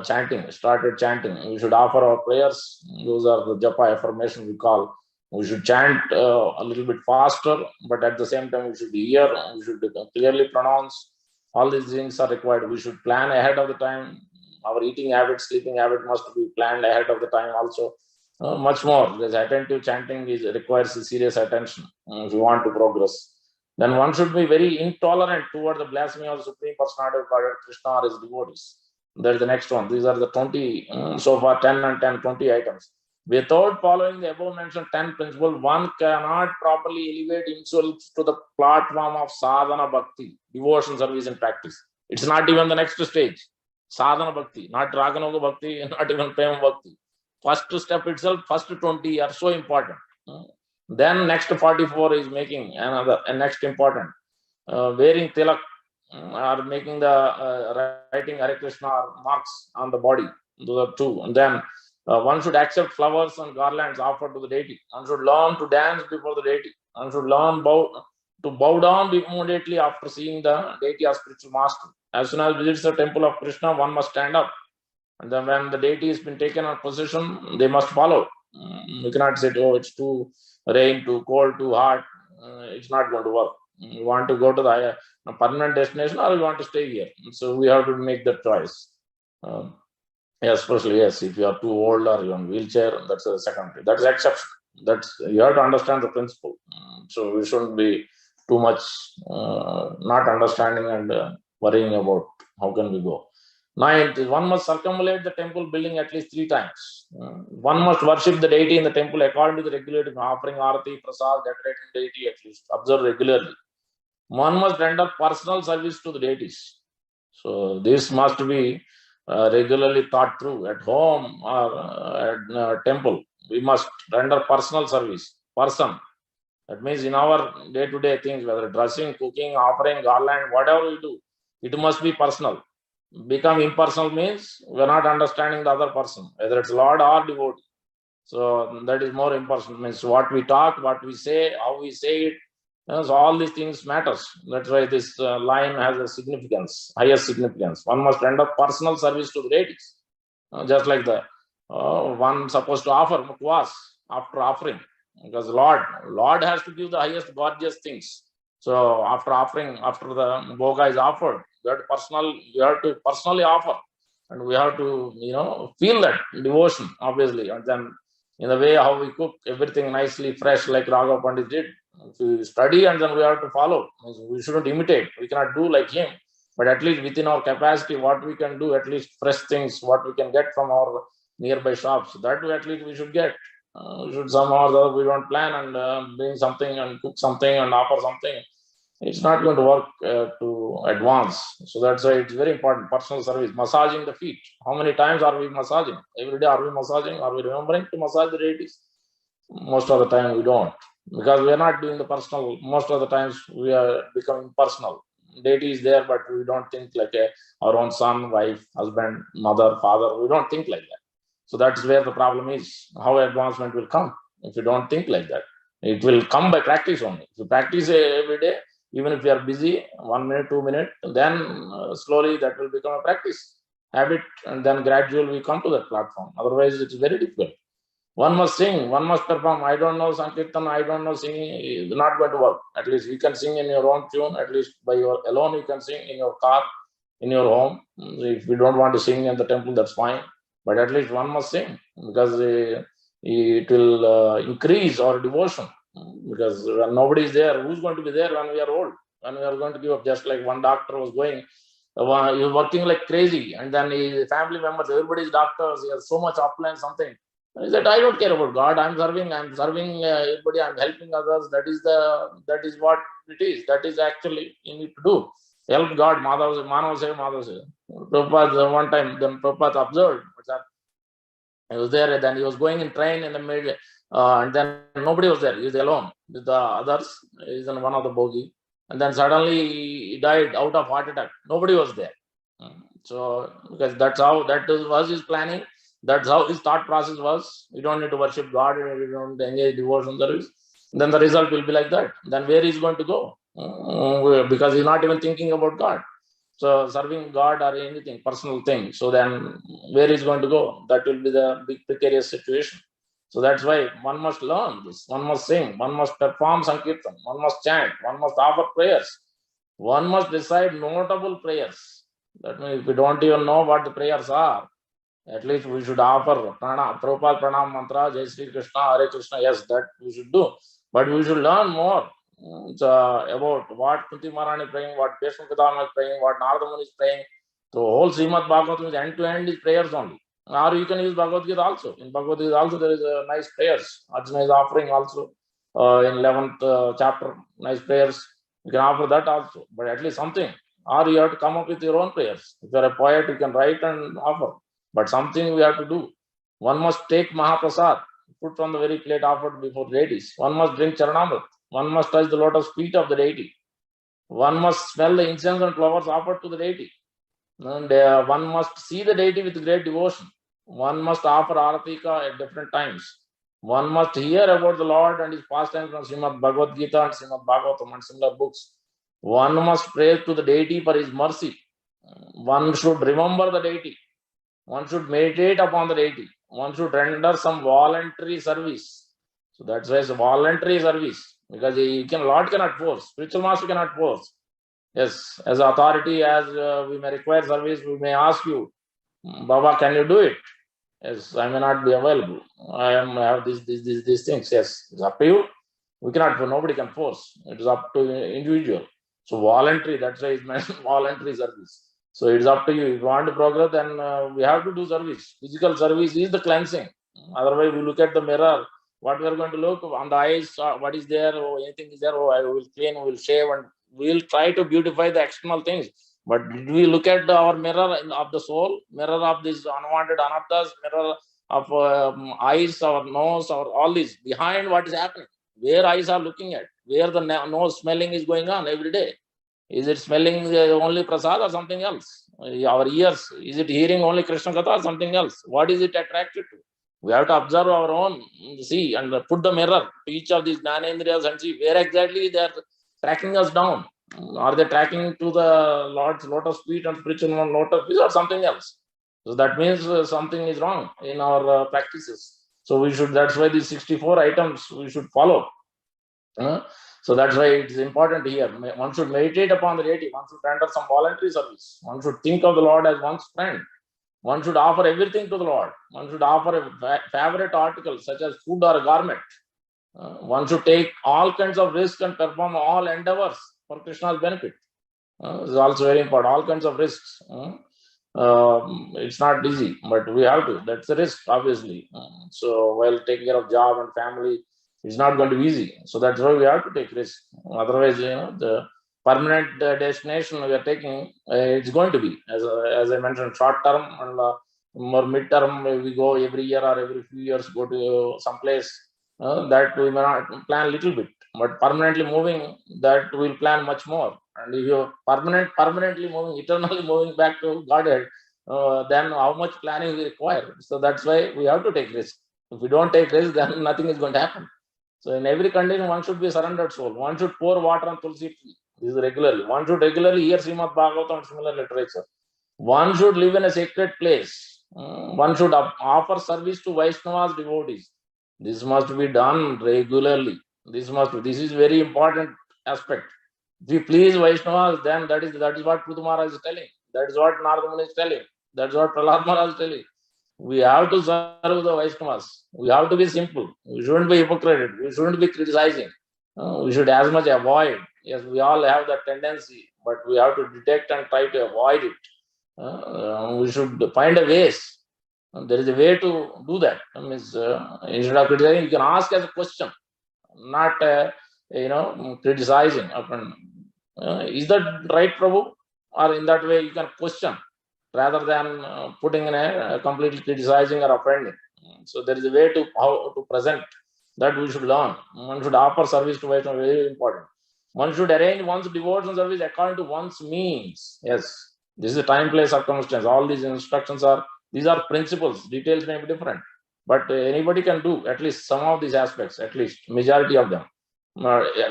chanting. Started chanting, we should offer our prayers. Those are the japa affirmation we call. We should chant a little bit faster, but at the same time we should hear. We should clearly pronounce. All these things are required. We should plan ahead of the time. Our eating habit, sleeping habit must be planned ahead of the time also. Much more. This attentive chanting requires serious attention if you want to progress. Then one should be very intolerant toward the blasphemy of the Supreme Personality of Godhead, Krishna or his devotees. That is the next one. These are the 20, so far 10 and 10, 20 items. Without following the above mentioned 10 principles, one cannot properly elevate himself to the platform of sadhana bhakti, devotion, service, and practice. It's not even the next stage. Sadhana bhakti, not raganuga bhakti, not even prema bhakti. First step itself, first 20 are so important. Then next 44 is making another, and next important. Wearing tilak or making the writing Hare Krishna marks on the body. Those are two. And then one should accept flowers and garlands offered to the deity. One should learn to dance before the deity. One should learn to bow down immediately after seeing the deity as spiritual master. As soon as visits the temple of Krishna, one must stand up. And then when the deity has been taken on possession, they must follow. You cannot say, oh, it's too rain, too cold, too hot. It's not going to work. You want to go to the permanent destination, or you want to stay here. So we have to make that choice. Especially, yes, if you are too old or you're on wheelchair, that's a secondary. That's exception. That's, you have to understand the principle. So we shouldn't be too much not understanding and worrying about how can we go. Ninth, one must circumambulate the temple building at least 3 times. One must worship the deity in the temple according to the regulative, offering arati, prasad, decorating the deity at least. Observe regularly. One must render personal service to the deities. So this must be regularly thought through at home or at temple. We must render personal service. Person. That means in our day-to-day things, whether dressing, cooking, offering, garland, whatever we do, it must be personal. Become impersonal means we are not understanding the other person, whether it's Lord or devotee. So that is more impersonal, means what we talk, what we say, how we say it. So all these things matters. That's why this line has a significance, highest significance. One must render personal service to the deities. Just like the one supposed to offer mukwas after offering, because Lord has to give the highest gorgeous things. So after offering, after the bhoga is offered, you have to personally offer, and we have to feel that devotion, obviously. And then in the way how we cook everything nicely fresh, like Raghav Pandit did, we study and then we have to follow. We shouldn't imitate, we cannot do like him, but at least within our capacity, what we can do, at least fresh things, what we can get from our nearby shops, that way at least we should get. We should somehow or other, we don't plan and bring something and cook something and offer something. it's not going to work to advance. So that's why it's very important. Personal service, massaging the feet. How many times are we massaging? Every day are we massaging? Are we remembering to massage the deities? Most of the time we don't, because we are not doing the personal. Most of the times we are becoming personal. Deity is there, but we don't think like our own son, wife, husband, mother, father. We don't think like that. So that's where the problem is. How advancement will come if you don't think like that? It will come by practice only. If you practice every day, even if you are busy, 1 minute, 2 minutes, then slowly that will become a practice habit, and then gradually we come to that platform. Otherwise, it's very difficult. One must sing, one must perform. I don't know Sankirtan, I don't know singing, it's not going to work. At least you can sing in your own tune, at least by your alone you can sing in your car, in your home. If you don't want to sing in the temple, that's fine. But at least one must sing, because it will increase our devotion. Because when nobody is there, who's going to be there when we are old? When we are going to give up, just like one doctor was going, he was working like crazy, and then his family members, everybody is doctors, he has so much upline, something. He said, I don't care about God. I'm serving everybody. I'm helping others. That is what it is. That is actually you need to do. Help God. Manav se, Madhav se. Prabhupada one time, then Prabhupada observed. He was there, and then he was going in train in the middle, and then nobody was there. He was alone with the others. He's in one of the bogie, and then suddenly he died out of heart attack. Nobody was there. So because was his planning. That's how his thought process was. We don't need to worship God. We don't engage devotion service. Then the result will be like that. Then where he's going to go? Because he's not even thinking about God. So serving God or anything, personal thing. So then where is going to go? That will be the big precarious situation. So that's why one must learn this. One must sing. One must perform Sankirtan. One must chant. One must offer prayers. One must decide notable prayers. That means if we don't even know what the prayers are, at least we should offer Prabhupada Pranam Mantra, Jai Sri Krishna, Hare Krishna. Yes, that we should do. But we should learn more about what Kunti Maharani is praying, what Bhishma Pitama is praying, what Narada Muni is praying. So whole Srimad Bhagavatam is end to end is prayers only. Or you can use Bhagavad Gita also. In Bhagavad Gita also there is a nice prayers. Arjuna is offering also in 11th chapter, nice prayers. You can offer that also. But at least something. Or you have to come up with your own prayers. If you are a poet, you can write and offer. But something we have to do. One must take Mahaprasad, put from the very plate offered before deities. One must drink Charanamrit. One must touch the lotus feet of the deity. One must smell the incense and flowers offered to the deity. And one must see the deity with great devotion. One must offer Aratika at different times. One must hear about the Lord and his pastimes from Srimad Bhagavad Gita and Srimad Bhagavatam and similar books. One must pray to the deity for his mercy. One should remember the deity. One should meditate upon the deity. One should render some voluntary service. So that's why it's a voluntary service, because Lord cannot force, spiritual master cannot force. Yes, as authority, as we may require service, we may ask you, Baba, can you do it? Yes, I may not be available. I have these things. Yes, it's up to you. We cannot, nobody can force. It is up to individual. So voluntary, that's why it's meant voluntary service. So it's up to you. If you want to progress, then we have to do service. Physical service is the cleansing. Otherwise, we look at the mirror. What we are going to look on the eyes, what is there, or anything is there, I will clean, we will shave, and we will try to beautify the external things. But did we look at our mirror of the soul, mirror of these unwanted anarthas, mirror of eyes, our nose, our all this, behind what is happening? Where eyes are looking at, where the nose smelling is going on every day. Is it smelling only prasad or something else? Our ears, is it hearing only Krishna Katha or something else? What is it attracted to? We have to observe our own, see, and put the mirror to each of these Jnanendriyas and see where exactly they are tracking us down. Are they tracking to the Lord's lotus feet and spiritual lotus feet or something else? So that means something is wrong in our practices. So we should, that's why these 64 items we should follow. So that's why it's important here. One should meditate upon the deity. One should render some voluntary service. One should think of the Lord as one's friend. One should offer everything to the Lord. One should offer a favorite article such as food or a garment. One should take all kinds of risks and perform all endeavors for Krishna's benefit. This is also very important. All kinds of risks. It's not easy, but we have to. That's the risk, obviously. So while taking care of job and family, it's not going to be easy. So that's why we have to take risk. Otherwise, permanent destination we are taking, it's going to be, as I mentioned, short term and more mid term. We go every year or every few years, go to some place that we may not plan a little bit, but permanently moving, that we'll plan much more. And if you're permanently moving, eternally moving back to Godhead, then how much planning we require? So that's why we have to take risk. If we don't take risk, then nothing is going to happen. So in every condition, one should be a surrendered soul. One should pour water on Tulsi tree. This is regularly. One should regularly hear Srimad Bhagavatam and similar literature. One should live in a sacred place. One should offer service to Vaishnavas devotees. This must be done regularly. This is very important aspect. If we please Vaishnavas, then that is what Prutu Maharaj is telling. That is what Narada Muni is telling. That's what Prahlad Maharaj is telling. We have to serve the Vaishnavas. We have to be simple. We shouldn't be hypocrite. We shouldn't be criticizing. We should as much avoid. Yes, we all have that tendency, but we have to detect and try to avoid it. We should find a ways. There is a way to do that. Instead of criticizing, you can ask as a question, not criticizing. Is that right, Prabhu? Or in that way, you can question rather than putting in a completely criticizing or offending. So there is a way to how to present that we should learn. One should offer service to Vaishnava, very important. One should arrange one's devotional service according to one's means. Yes, this is a time, place, circumstance. All these instructions these are principles. Details may be different, but anybody can do at least some of these aspects, at least majority of them,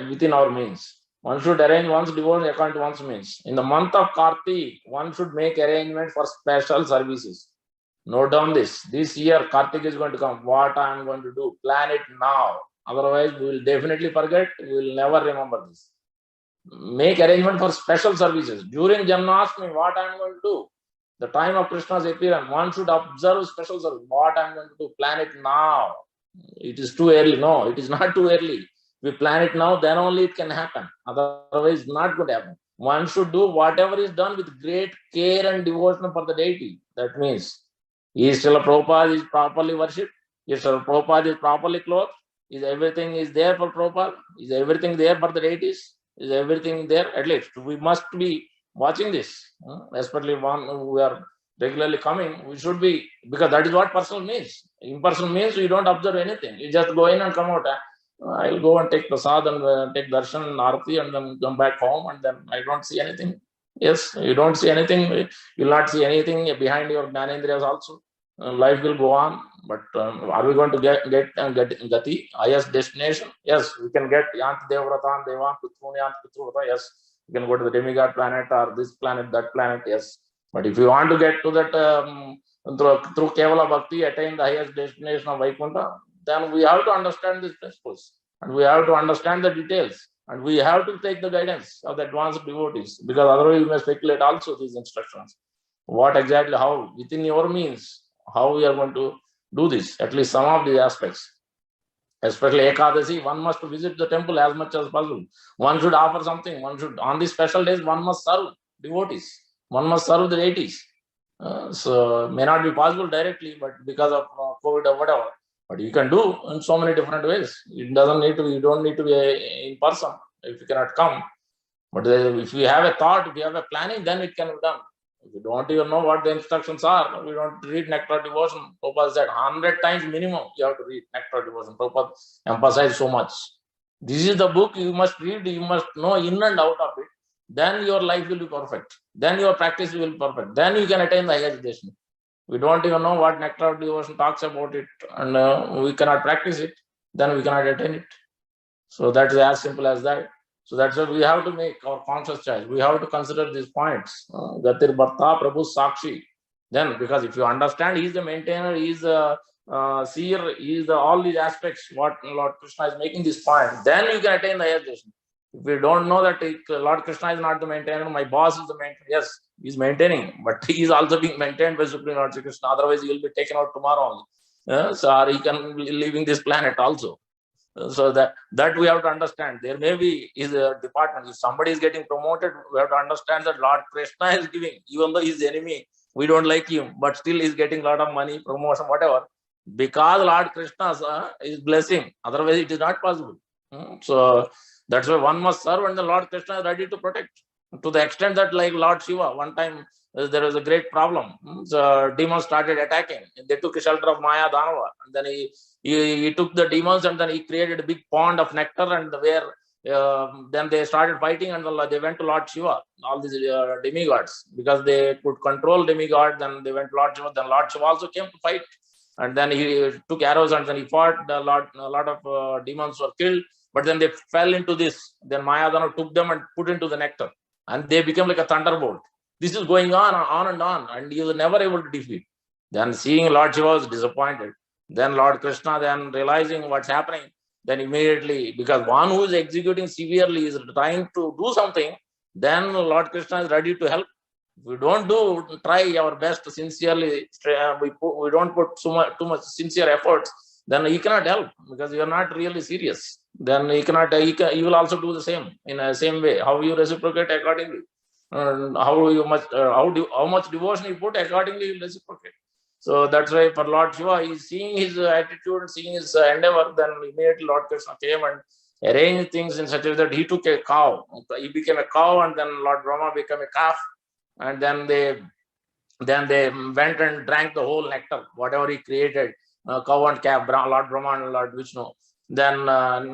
within our means. One should arrange one's devotion according to one's means. In the month of Kartik, one should make arrangement for special services. Note down this. This year, Kartik is going to come. What I am going to do? Plan it now. Otherwise, we will definitely forget. We will never remember this. Make arrangement for special services. During Janmashtami, what I am going to do? The time of Krishna's appearance, one should observe special service. What I am going to do? Plan it now. It is too early. No, it is not too early. We plan it now, then only it can happen. Otherwise, it's not going to happen. One should do whatever is done with great care and devotion for the deity. That means, is Srila Prabhupada is properly worshipped? Is Srila Prabhupada is properly clothed? Is everything is there for Prabhupada? Is everything there for the deities? Is everything there? At least we must be watching this. Especially one who are regularly coming, we should be, because that is what personal means. Impersonal means you don't observe anything. You just go in and come out. I'll go and take prasad and take darshan and arati and then come back home, and then I don't see anything. Yes, you don't see anything. You'll not see anything behind your Jnanendriyas also. Life will go on, but are we going to get gati, highest destination? Yes, we can get Yanti Devratan, Devan, Pitrun, Yanti Pitruvata. Yes, you can go to the demigod planet or this planet, that planet. Yes, but if you want to get to that through Kevala Bhakti, attain the highest destination of Vaikuntha, then we have to understand these principles and we have to understand the details and we have to take the guidance of the advanced devotees, because otherwise we may speculate also these instructions. What exactly, how, within your means, how we are going to do this, at least some of these aspects. Especially Ekadasi, one must visit the temple as much as possible. One should offer something. One should, on these special days, one must serve devotees. One must serve the deities. So may not be possible directly, but because of COVID or whatever. But you can do in so many different ways. It doesn't need to be, you don't need to be in person if you cannot come. But if you have a thought, if you have a planning, then it can be done. If you don't even know what the instructions are, we don't read Nectar Devotion. Prabhupada said 100 times minimum you have to read Nectar Devotion. Prabhupada emphasized so much. This is the book you must read, you must know in and out of it. Then your life will be perfect. Then your practice will be perfect. Then you can attain the highest destination. We don't even know what Nectar Devotion talks about it, and we cannot practice it, then we cannot attain it. So that's as simple as that. So that's why we have to make our conscious choice. We have to consider these points. Gatir Bharta Prabhu Sakshi. Then, because if you understand, he is the maintainer, he is the seer, he is the all these aspects, what Lord Krishna is making this point, then you can attain the highest destination. If we don't know that Lord Krishna is not the maintainer, my boss is the maintainer. Yes, he is maintaining, but he is also being maintained by Supreme Lord Krishna. Otherwise, he will be taken out tomorrow only. So he can be leaving this planet also. So that we have to understand. There may be is a department. If somebody is getting promoted, we have to understand that Lord Krishna is giving, even though he's the enemy, we don't like him, but still he's getting a lot of money, promotion, whatever, because Lord Krishna is blessing. Otherwise, it is not possible. So That's why one must serve, and the Lord Krishna is ready to protect. To the extent that, like Lord Shiva, one time there was a great problem. The demons started attacking. They took shelter of Maya Danava, and then he took the demons, and then he created a big pond of nectar, and where then they started fighting, and they went to Lord Shiva, all these demigods, because they could control demigod. Then they went to Lord Shiva. Then Lord Shiva also came to fight, and then he took arrows, and then he fought. A lot of demons were killed, but then they fell into this. Then Mayadana took them and put into the nectar, and they became like a thunderbolt. This is going on, and he was never able to defeat. Then seeing Lord Shiva was disappointed. Then Lord Krishna, then realizing what's happening, then immediately, because one who is executing severely is trying to do something, then Lord Krishna is ready to help. We don't try our best sincerely, we don't put too much sincere efforts, then he cannot help, because you are not really serious. Then he cannot, he will also do the same in the same way. How you reciprocate accordingly, how much devotion you put, accordingly you reciprocate. So that's why for Lord Shiva, he's seeing his attitude, seeing his endeavor, then immediately Lord Krishna came and arranged things in such a way that he took a cow. He became a cow, and then Lord Brahma became a calf, and then they went and drank the whole nectar, whatever he created, cow and calf, Lord Brahma and Lord Vishnu. Then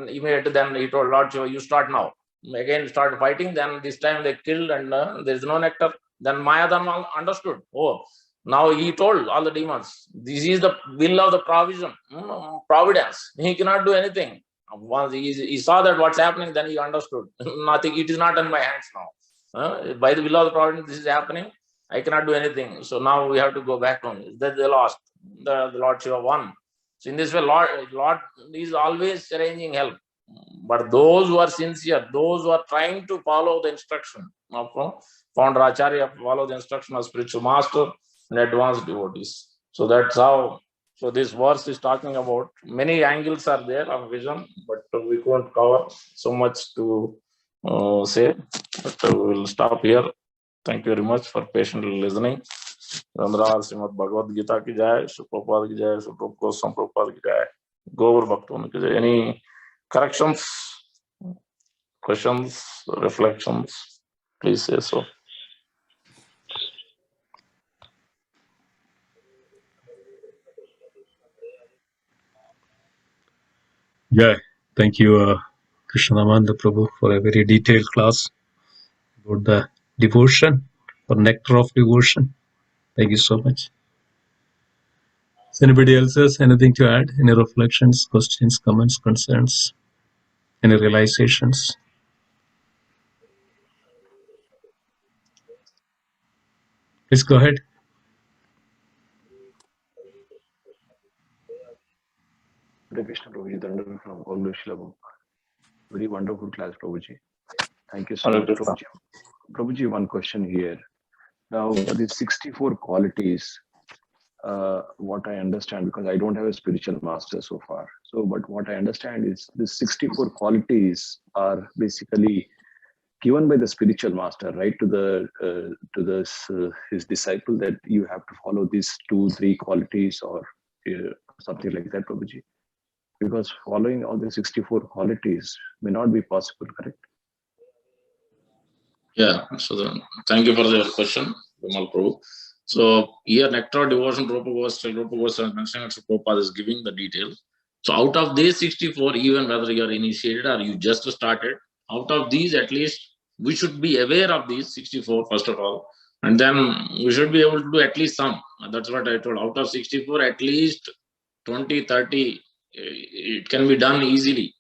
immediately, then he told Lord Shiva, you start now. Again started fighting. Then this time they killed, and there is no nectar. Then Mayadharma understood. Oh, now he told all the demons, this is the will of the providence. He cannot do anything. Once he saw that what's happening, then he understood. Nothing. It is not in my hands now. By the will of the providence, this is happening. I cannot do anything. So now we have to go back home. Then they lost. The Lord Shiva won. So in this way, Lord is always arranging help. But those who are sincere, those who are trying to follow the instruction of founder Acharya, follow the instruction of spiritual master and advanced devotees. So that's how. So this verse is talking about many angles are there of vision, but we couldn't cover so much to say. But we will stop here. Thank you very much for patiently listening. Ramra Srimad Bhagavad Gita ki jai, Prabhupada ki jai, Prabhupada Goswami Prabhupada ki jai, Gaur Bhaktan ki jai. Any corrections, questions, reflections? Please say so. Yeah, thank you, Krishna Ananda Prabhu, for a very detailed class about the devotion or nectar of devotion. Thank you so much. Does anybody else has anything to add? Any reflections, questions, comments, concerns, any realizations? Please go ahead. Hare Krishna Prabhuji, Dandava from Olveshila. Very wonderful class, Prabhuji. Thank you so much, Prabhuji. Prabhuji, one question here. Now, for these 64 qualities, what I understand, because I don't have a spiritual master so far. So, but what I understand is the 64 qualities are basically given by the spiritual master, right, to his disciple, that you have to follow these 2-3 qualities or something like that, Prabhuji. Because following all the 64 qualities may not be possible, correct? Yeah, so thank you for your question, Vimal Prabhu. So here, nectar devotion, Rupa Goswami mentioning, so Prabhupada is giving the details. So out of these 64, even whether you are initiated or you just started, out of these, at least we should be aware of these 64 first of all, and then we should be able to do at least some. That's what I told. Out of 64, at least 20, 30, it can be done easily.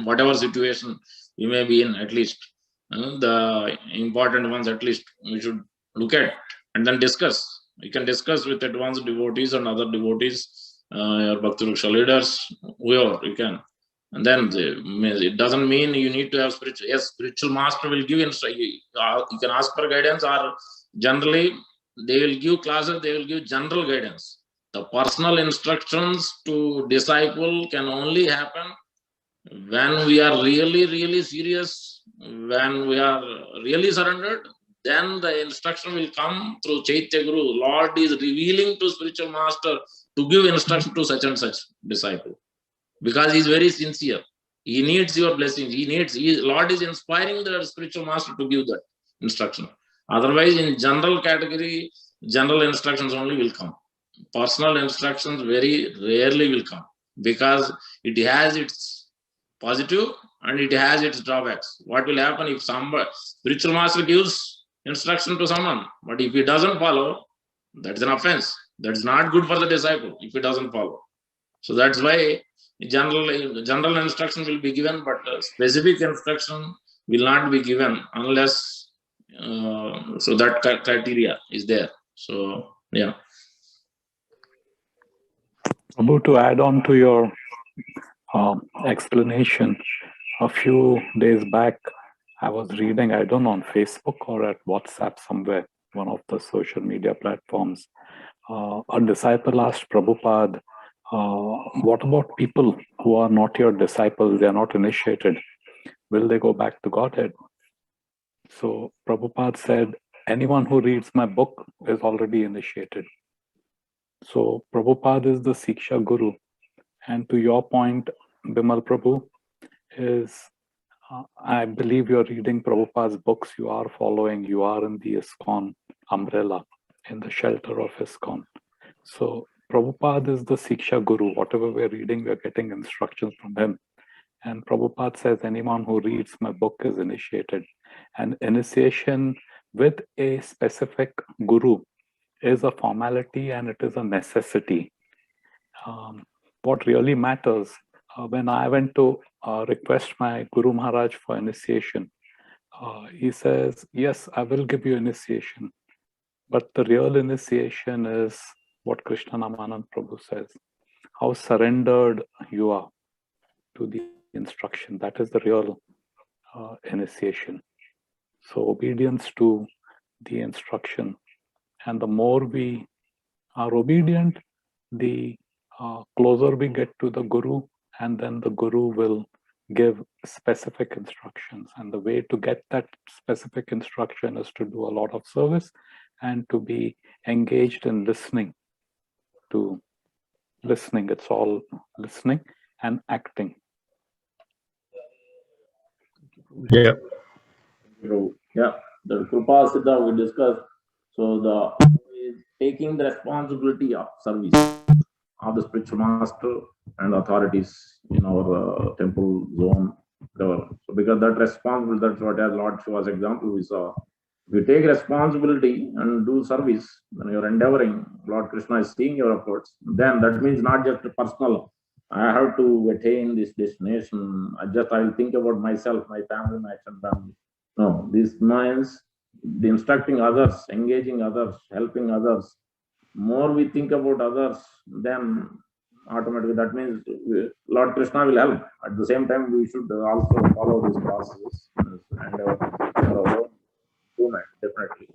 Whatever situation you may be in, at least the important ones, at least we should look at and then discuss. You can discuss with advanced devotees and other devotees, your Bhakti Vriksha leaders, whoever you can. And then it doesn't mean you need to have spiritual. Yes, spiritual master will give insight. You can ask for guidance, or generally they will give classes, they will give general guidance. The personal instructions to disciple can only happen when we are really, really serious, when we are really surrendered. Then the instruction will come through Chaitya Guru. Lord is revealing to spiritual master to give instruction to such and such disciple, because he is very sincere. He needs your blessings. Lord is inspiring the spiritual master to give that instruction. Otherwise, in general category, general instructions only will come. Personal instructions very rarely will come, because it has its positive and it has its drawbacks. What will happen if some spiritual master gives instruction to someone, but if he doesn't follow, that's an offense. That's not good for the disciple if he doesn't follow. So that's why general instruction will be given, but specific instruction will not be given unless so that criteria is there. So yeah. Prabhu, to add on to your explanation, a few days back, I was reading, I don't know, on Facebook or at WhatsApp somewhere, one of the social media platforms. A disciple asked Prabhupada, what about people who are not your disciples, they are not initiated? Will they go back to Godhead? So Prabhupada said, anyone who reads my book is already initiated. So Prabhupada is the Siksha Guru. And to your point, Bimal Prabhu, is I believe you're reading Prabhupada's books, you are following, you are in the ISKCON umbrella, in the shelter of ISKCON. So Prabhupada is the Siksha Guru. Whatever we're reading, we're getting instructions from him. And Prabhupada says, anyone who reads my book is initiated. And initiation with a specific guru is a formality and it is a necessity. What really matters, when I went to request my Guru Maharaj for initiation, he says, yes, I will give you initiation. But the real initiation is what Krishna Namanand Prabhu says, how surrendered you are to the instruction. That is the real initiation. So obedience to the instruction. And the more we are obedient, the closer we get to the Guru, and then the Guru will give specific instructions. And the way to get that specific instruction is to do a lot of service and to be engaged in listening. To listening, it's all listening and acting. Yeah. Yeah, the Krupa Siddha we discussed. So the is taking the responsibility of service of the spiritual master and authorities in our temple zone, whatever. So because that responsibility, that's what as Lord Shiva's example we saw. If you take responsibility and do service, when you're endeavoring, Lord Krishna is seeing your efforts, then that means not just personal, I have to attain this destination, I will think about myself, my family, my extended family. No, this means the instructing others, engaging others, helping others. More we think about others, then automatically that means Lord Krishna will help. At the same time, we should also follow this process and our own improvement, definitely.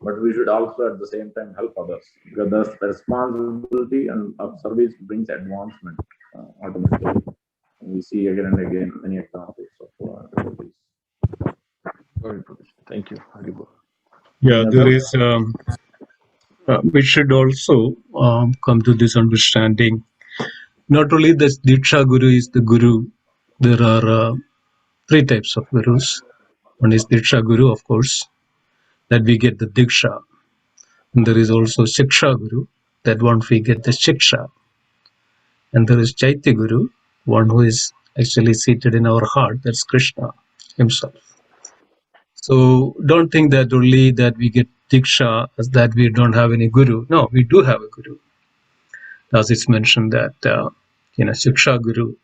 But we should also at the same time help others, because the responsibility and of service brings advancement automatically. We see again and again many examples of this. Thank you. Haribol. Yeah, there is. We should also come to this understanding. Not only the Diksha Guru is the Guru, there are three types of Gurus. One is Diksha Guru, of course, that we get the Diksha. And there is also Shiksha Guru, that one we get the Shiksha. And there is Chaitya Guru, one who is actually seated in our heart, that's Krishna himself. So don't think that only that we get Diksha as that we don't have any Guru. No, we do have a Guru. As it's mentioned that, Shiksha Guru.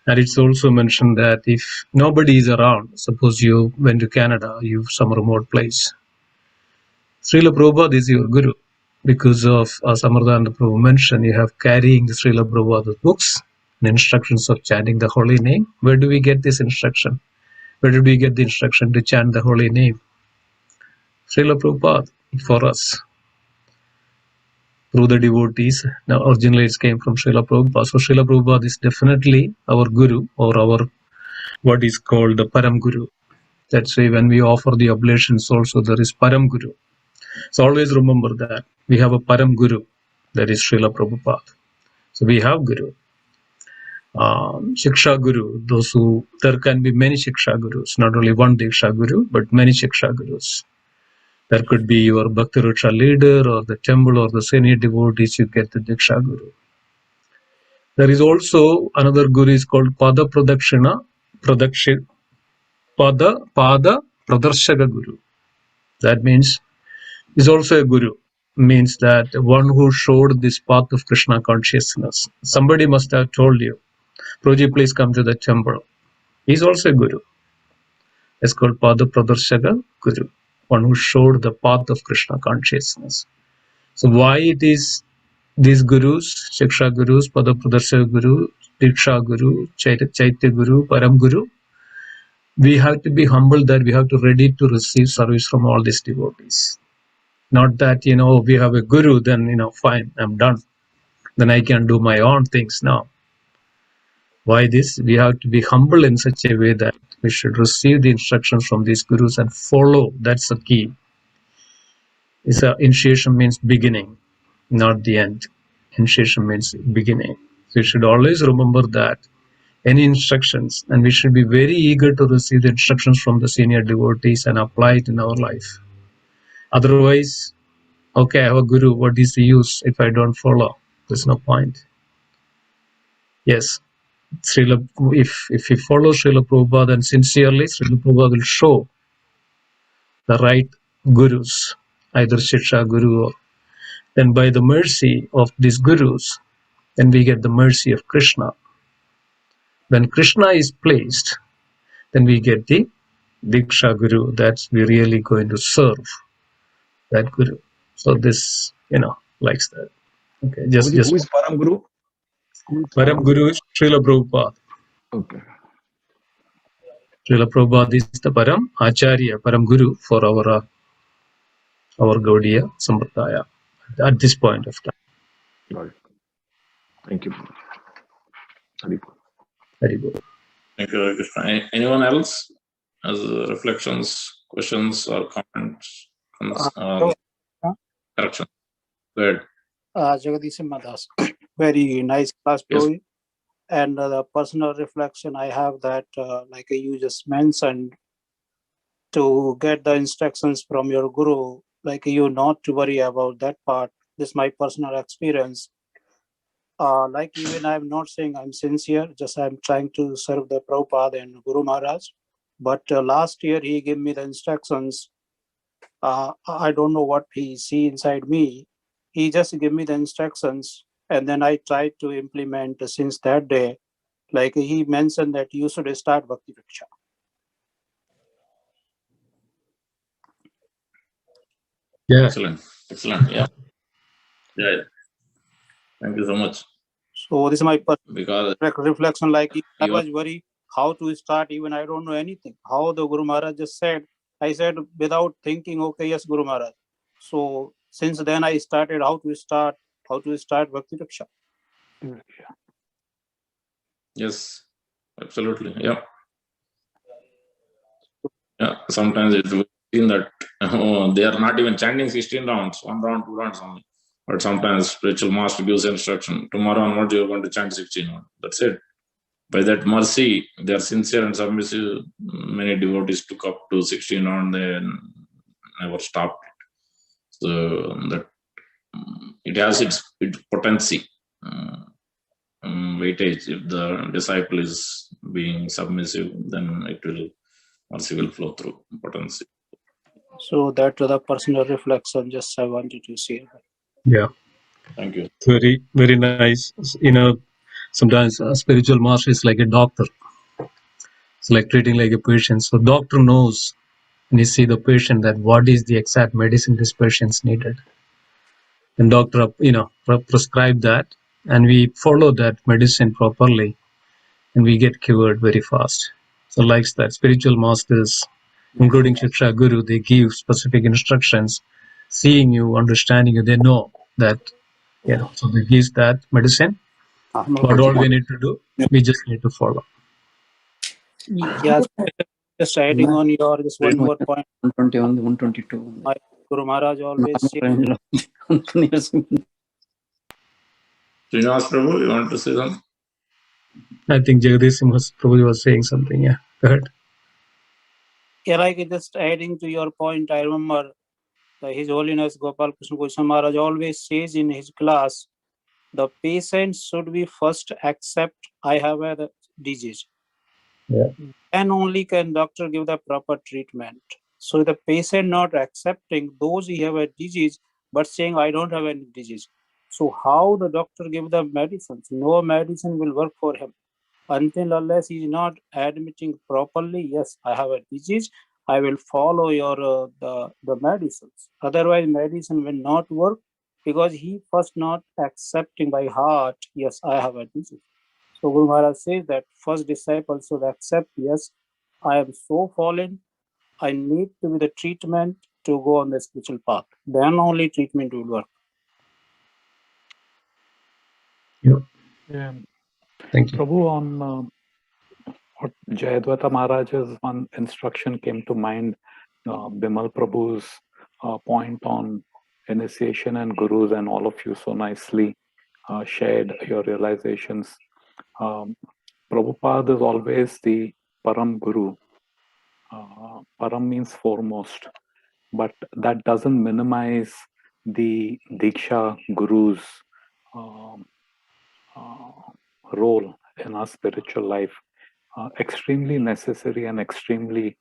And it's also mentioned that if nobody is around, suppose you went to Canada, you some remote place, Srila Prabhupada is your Guru. Because of, as Amardananda Prabhu mentioned, you have carrying the Srila Prabhupada's books and instructions of chanting the holy name. Where do we get this instruction? Where did we get the instruction to chant the holy name? Srila Prabhupada for us. Through the devotees. Now, originally it came from Srila Prabhupada. So Srila Prabhupada is definitely our Guru, or our what is called the Param Guru. That's why when we offer the oblations also there is Param Guru. So always remember that we have a Param Guru, that is Srila Prabhupada. So we have Guru. Shiksha Guru, there can be many Shiksha Gurus, not only one Diksha Guru, but many Shiksha Gurus. There could be your Bhakti Rucha leader or the temple or the senior devotees, you get the Diksha Guru. There is also another Guru is called Pada Pradarshaka Guru. That means is also a Guru. Means that one who showed this path of Krishna consciousness. Somebody must have told you, Prabhuji, please come to the temple. He's also a Guru. It's called Pada Pradarshaka Guru, one who showed the path of Krishna consciousness. So why it is these Gurus, Shiksha Gurus, Pada Pradarshaka Guru, Diksha Guru, Chaitya Guru, Param Guru, we have to be humble that we have to ready to receive service from all these devotees. Not that, we have a Guru, then, fine, I'm done. Then I can do my own things now. Why this? We have to be humble in such a way that we should receive the instructions from these Gurus and follow. That's the key. Initiation means beginning, not the end. Initiation means beginning. So you should always remember that any instructions, and we should be very eager to receive the instructions from the senior devotees and apply it in our life. Otherwise, okay, I have a Guru, what is the use if I don't follow? There's no point. Yes, if you follow Srila Prabhupada, then sincerely, Srila Prabhupada will show the right Gurus, either Shiksha Guru or then by the mercy of these Gurus, then we get the mercy of Krishna. When Krishna is placed, then we get the Diksha Guru, that's we're really going to serve that Guru. So this, likes that. Okay, Who is Param Guru? Param Guru is Srila Prabhupada. Okay. Srila Prabhupada is the Param Acharya, Param Guru for our Gaudiya Sampradaya at this point of time. Got it. Thank you. Very good. Thank you, Krishna. Anyone else has reflections, questions, or comments? Correction. Go ahead. Jagadish Madas. Very nice class, Yes. Prabhu. And the personal reflection I have that, like you just mentioned, to get the instructions from your guru, like you not to worry about that part. This is my personal experience. Like even I'm not saying I'm sincere, just I'm trying to serve the Prabhupada and Guru Maharaj. But last year he gave me the instructions. I don't know what he see inside me. He just gave me the instructions, and then I tried to implement since that day. Like he mentioned that you should start Bhakti Vriksha. Yeah. Excellent. Yeah. Thank you so much. So this is my Because reflection. Like I was worried how to start. Even I don't know anything. How the Guru Maharaj just said. I said without thinking. Okay, yes, Guru Maharaj. So since then I started how to start Bhakti Vriksha. yes, absolutely. Yeah. Sometimes it's seen that they are not even chanting 16 rounds, 1 round, 2 rounds only. But sometimes spiritual master gives instruction. Tomorrow onwards you are going to chant 16 rounds. That's it. By that mercy, they are sincere and submissive. Many devotees took up to 16 rounds, they never stopped it. So that it has its potency, weightage. If the disciple is being submissive, then mercy will flow through potency. So that the personal reflection, just I wanted to share. Yeah. Thank you. Very, very nice. Sometimes a spiritual master is like a doctor. It's like treating like a patient. So doctor knows when you see the patient that what is the exact medicine this patient's needed. And doctor, prescribe that, and we follow that medicine properly, and we get cured very fast. So like that, spiritual masters, including Shiksha Guru, they give specific instructions, seeing you, understanding you, they know that, so they give that medicine. What all we need to do, we just need to follow. Yes, just adding on your this one more point. 121, 122. My Guru Maharaj always said, Srinivas Prabhu, you want to say something? I think Jagadish Prabhu was saying something. Yeah, go ahead. Yeah, like just adding to your point, I remember His Holiness Gopal Krishna Goswami Maharaj always says in his class, the patient should be first accept I have a disease. Yeah. Then only can doctor give the proper treatment. So the patient not accepting those he have a disease, but saying I don't have any disease. So how the doctor give the medicines? No medicine will work for him until unless he is not admitting properly. Yes, I have a disease. I will follow your the medicines. Otherwise, medicine will not work because he first not accepting by heart. Yes, I have a disease. So Guru Maharaj says that first disciple should accept, yes, I am so fallen, I need to be the treatment to go on the spiritual path. Then only treatment will work. Yeah. Thank you. Prabhu, on what Jayadvaita Maharaj's one instruction came to mind, Bimal Prabhu's point on initiation and gurus, and all of you so nicely shared your realizations. Prabhupada is always the Param Guru. Param means foremost, but that doesn't minimize the Diksha Guru's role in our spiritual life. Extremely necessary and extremely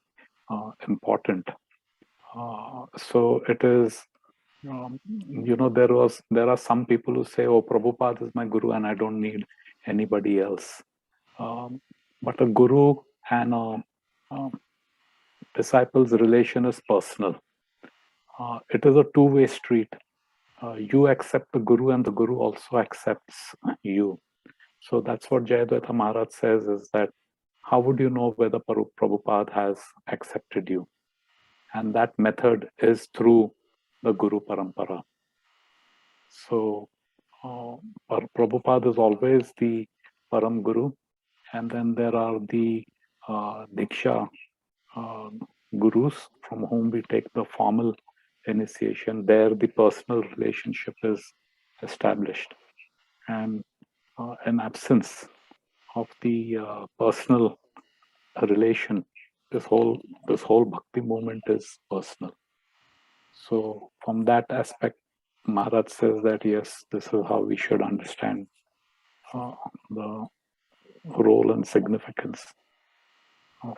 important. So it is, there are some people who say, oh, Prabhupada is my guru and I don't need anybody else. But a guru and a disciple's relation is personal. It is a two-way street. You accept the guru and the guru also accepts you. So that's what Jayadvaita Maharaj says, is that how would you know whether Prabhupada has accepted you? And that method is through the Guru Parampara. So Prabhupada is always the Param Guru, and then there are the Diksha Gurus from whom we take the formal initiation. There the personal relationship is established. And in absence of the personal relation, this whole bhakti movement is personal. So from that aspect, Maharaj says that yes, this is how we should understand the role and significance of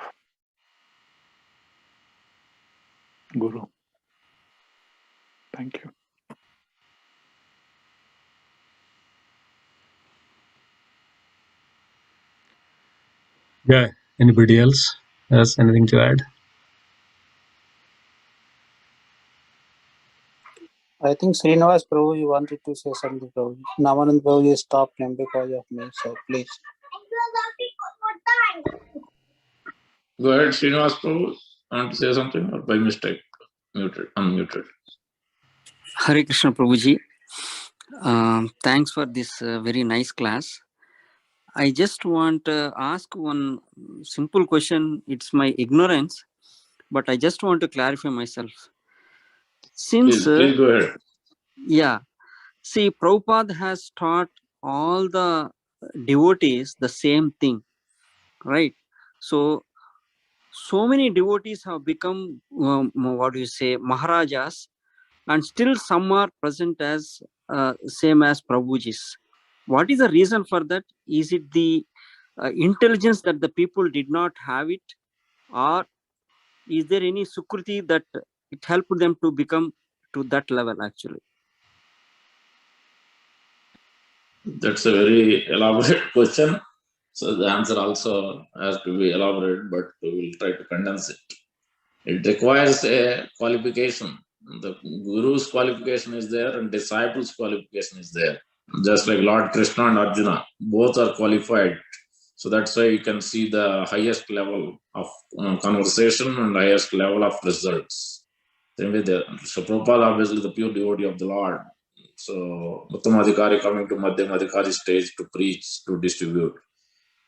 Guru. Thank you. Yeah. Anybody else has anything to add? I think Srinivas Prabhu, you wanted to say something, Prabhu. Namanand Prabhu, you stopped him because of me, so please. Go ahead, Srinivas Prabhu. Want to say something or by mistake? Unmuted. Hare Krishna Prabhuji. Thanks for this very nice class. I just want to ask one simple question. It's my ignorance, but I just want to clarify myself. Since Please go ahead. Yeah, see, Prabhupada has taught all the devotees the same thing, right? So many devotees have become Maharajas, and still some are present as same as Prabhujis. What is the reason for that? Is it the intelligence that the people did not have it, or is there any sukruti that it helped them to become to that level actually? That's a very elaborate question. So the answer also has to be elaborate, but we will try to condense it. It requires a qualification. The Guru's qualification is there and disciples' qualification is there. Just like Lord Krishna and Arjuna, both are qualified. So that's why you can see the highest level of conversation and highest level of results. Same way there. So Prabhupada obviously the pure devotee of the Lord. So Uttamadhikari coming to Madhyamadhikari stage to preach, to distribute.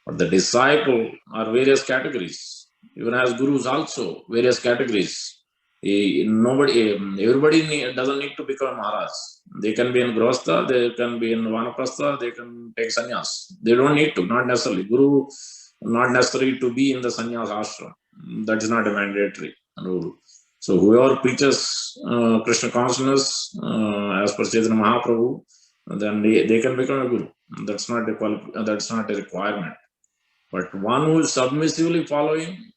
But the disciple are various categories. Even as gurus also, various categories. Everybody doesn't need to become Maharaj. They can be in Grostha, they can be in Vanaprastha, they can take sannyas. They don't need to, not necessarily. Guru, not necessary to be in the sannyas ashram. That is not a mandatory rule. So whoever preaches Krishna consciousness as per Chaitanya Mahaprabhu, then they can become a guru. That's not a requirement. But one who is submissively following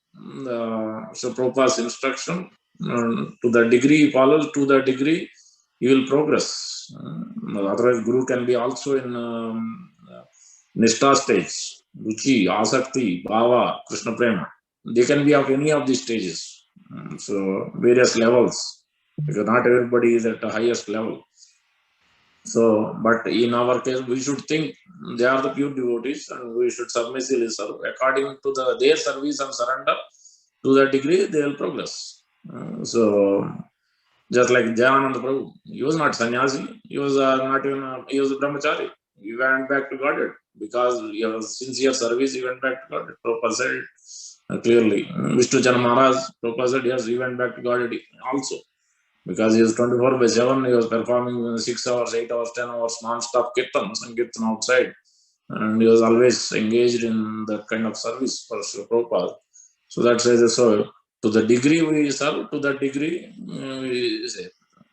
so Prabhupada's instruction, to the degree he follows, to the degree he will progress. Otherwise, Guru can be also in Nishtha stage, Ruchi, Asakti, Bhava, Krishna Prema. They can be of any of these stages. So various levels, because not everybody is at the highest level. So, but in our case, we should think they are the pure devotees and we should submissively serve. According to their service and surrender, to that degree, they will progress. So, just like Jayananda Prabhu, he was not sannyasi, he was not even, he was a brahmachari. He went back to Godhead because he was sincere service, he went back to Godhead. Prabhupada said clearly. Vishnu Chan Maharaj, Prabhupada said, yes, he went back to Godhead also. Because he was 24/7, he was performing 6 hours, 8 hours, 10 hours non-stop kirtan outside. And he was always engaged in that kind of service for Srila Prabhupada. So that says, so to the degree we serve, to that degree, we say.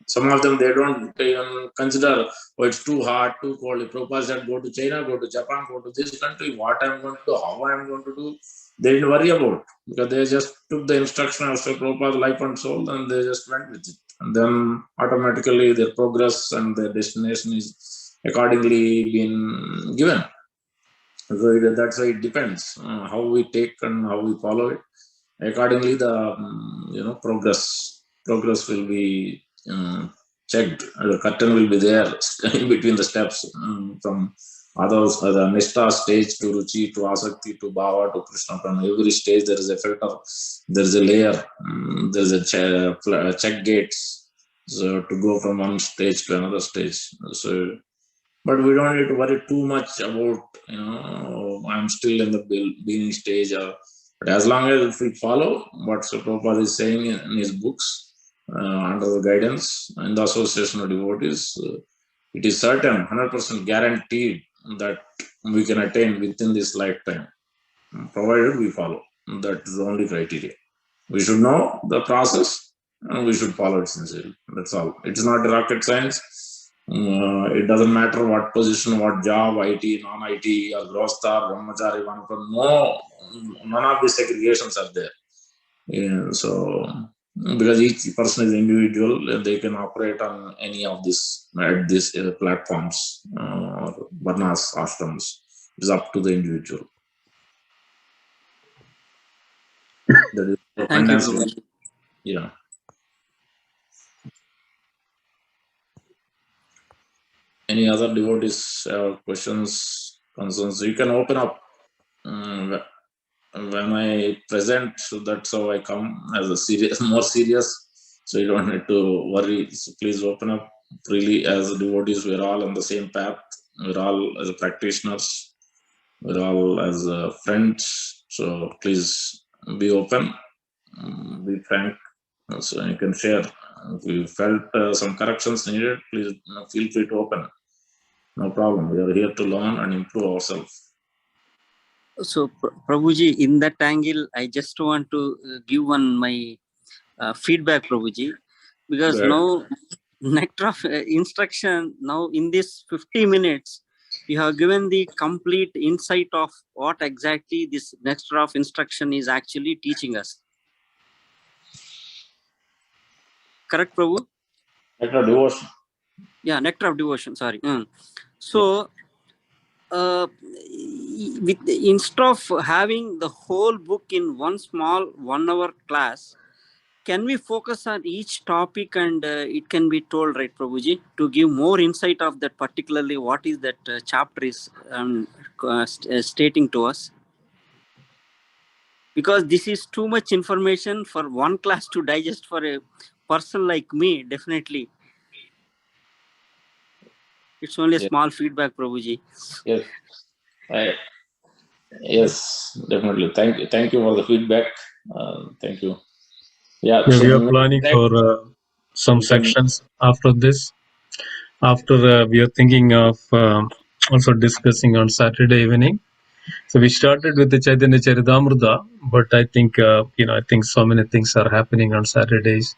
Some of them, they don't even consider, oh, it's too hot, too cold. If Prabhupada said, go to China, go to Japan, go to this country, what I'm going to do, how I'm going to do, they didn't worry about it, because they just took the instruction of Srila Prabhupada's life and soul and they just went with it. And then automatically their progress and their destination is accordingly been given. So that's why it depends how we take and how we follow it. Accordingly, the progress will be checked. The curtain will be there in between the steps from others, the Nishtha stage to Ruchi to Asakti to Bhava to Krishna. From every stage there is a filter, there is a layer, there is a check gates. So to go from one stage to another stage. So, but we don't need to worry too much about, I'm still in the beginning stage. But as long as we follow what Prabhupada is saying in his books, under the guidance and the association of devotees, it is certain, 100% guaranteed that we can attain within this lifetime, provided we follow. That is the only criteria. We should know the process and we should follow it sincerely. That's all. It's not rocket science. It doesn't matter what position, what job, IT, non-IT, or Grostha, Brahmachari, no, none of these segregations are there. So, because each person is individual, they can operate on any of these platforms, varnas, ashrams. It's up to the individual. That is the Thank you, tendency. Prabhuji. Yeah. Any other devotees have questions, concerns? You can open up. When I present, so that's how I come as a more serious. So you don't need to worry. So please open up freely. As devotees, we're all on the same path. We're all as practitioners. We're all as friends. So please be open, be frank. So you can share. If you felt some corrections needed, please feel free to open. No problem. We are here to learn and improve ourselves. So, Prabhuji, in that angle, I just want to give my feedback, Prabhuji, because now nectar of instruction, now in this 50 minutes, you have given the complete insight of what exactly this nectar of instruction is actually teaching us. Correct, Prabhu? Nectar of devotion. Yeah, nectar of devotion, sorry. So, instead of having the whole book in one small 1 hour class, can we focus on each topic and it can be told, right, Prabhuji, to give more insight of that, particularly what is that chapter is stating to us? Because this is too much information for one class to digest for a person like me, definitely. It's only a small feedback, Prabhuji. Yes. Yes, definitely. Thank you for the feedback. Thank you. Yeah, Yeah, so we are planning for some sections after this. After we are thinking of also discussing on Saturday evening. So we started with the Chaitanya Charitamrita, but I think I think so many things are happening on Saturdays.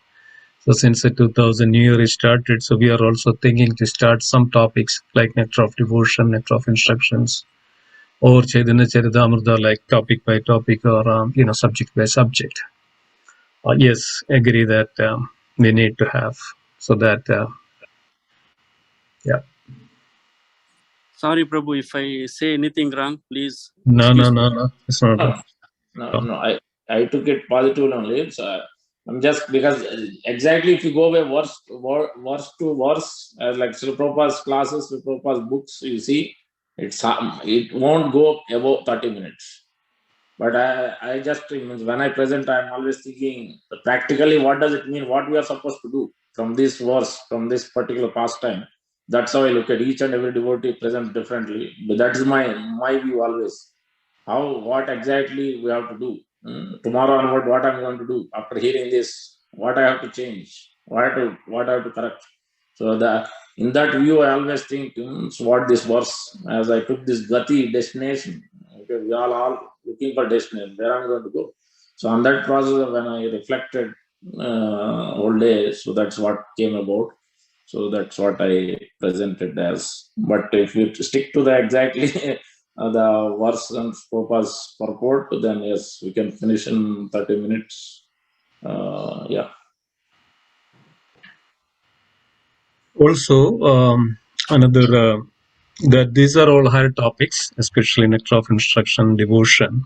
So since the 2000 New Year is started, so we are also thinking to start some topics like Nectar of Devotion, Nectar of Instructions, or Chaitanya Charitamrita, like topic by topic or subject by subject. Yes, agree that we need to have so that yeah. Sorry, Prabhu, if I say anything wrong, please No, excuse me. it's not wrong. No, I took it positively only. So I'm just because exactly if you go by verse to verse, like Srila Prabhupada's classes, Srila Prabhupada's books, you see, it won't go above 30 minutes. But I just when I present, I'm always thinking practically what does it mean, what we are supposed to do from this verse, from this particular pastime. That's how I look at each and every devotee present differently. But that is my view always. What exactly we have to do. Tomorrow onward, what I'm going to do after hearing this, what I have to change, what I have to correct. So in that view, I always think so what this verse, as I took this gati destination. Okay, we all looking for destination. Where I'm going to go. So on that process, when I reflected all day, so that's what came about. So that's what I presented as. But if you stick to the exactly the verse and purpose purport, then yes, we can finish in 30 minutes. Yeah. Also, another that these are all higher topics, especially Nectar of Instruction, devotion.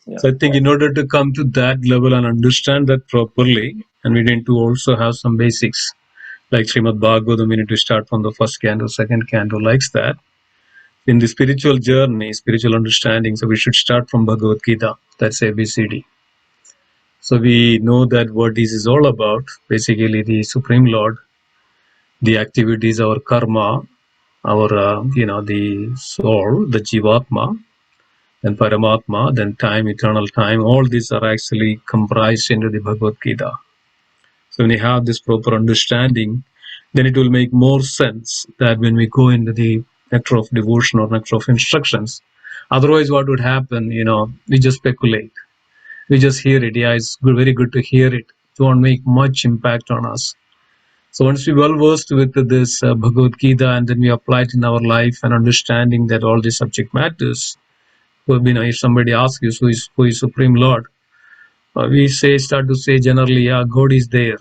Yeah. So I think in order to come to that level and understand that properly, and we need to also have some basics, like Srimad Bhagavatam, we need to start from the first canto, second canto, likes that. In the spiritual journey, spiritual understanding, so we should start from Bhagavad Gita, that's ABCD. So we know that what this is all about, basically the Supreme Lord, the activities, our karma, our, the soul, the Jivatma, then Paramatma, then time, eternal time, all these are actually comprised into the Bhagavad Gita. So when you have this proper understanding, then it will make more sense that when we go into the nectar of devotion or nectar of instructions, otherwise what would happen, we just speculate. We just hear it. Yeah, it's good, very good to hear it. It won't make much impact on us. So once we well versed with this Bhagavad Gita, and then we apply it in our life and understanding that all the subject matters, if somebody asks you who is Supreme Lord, we start to say generally, yeah, God is there,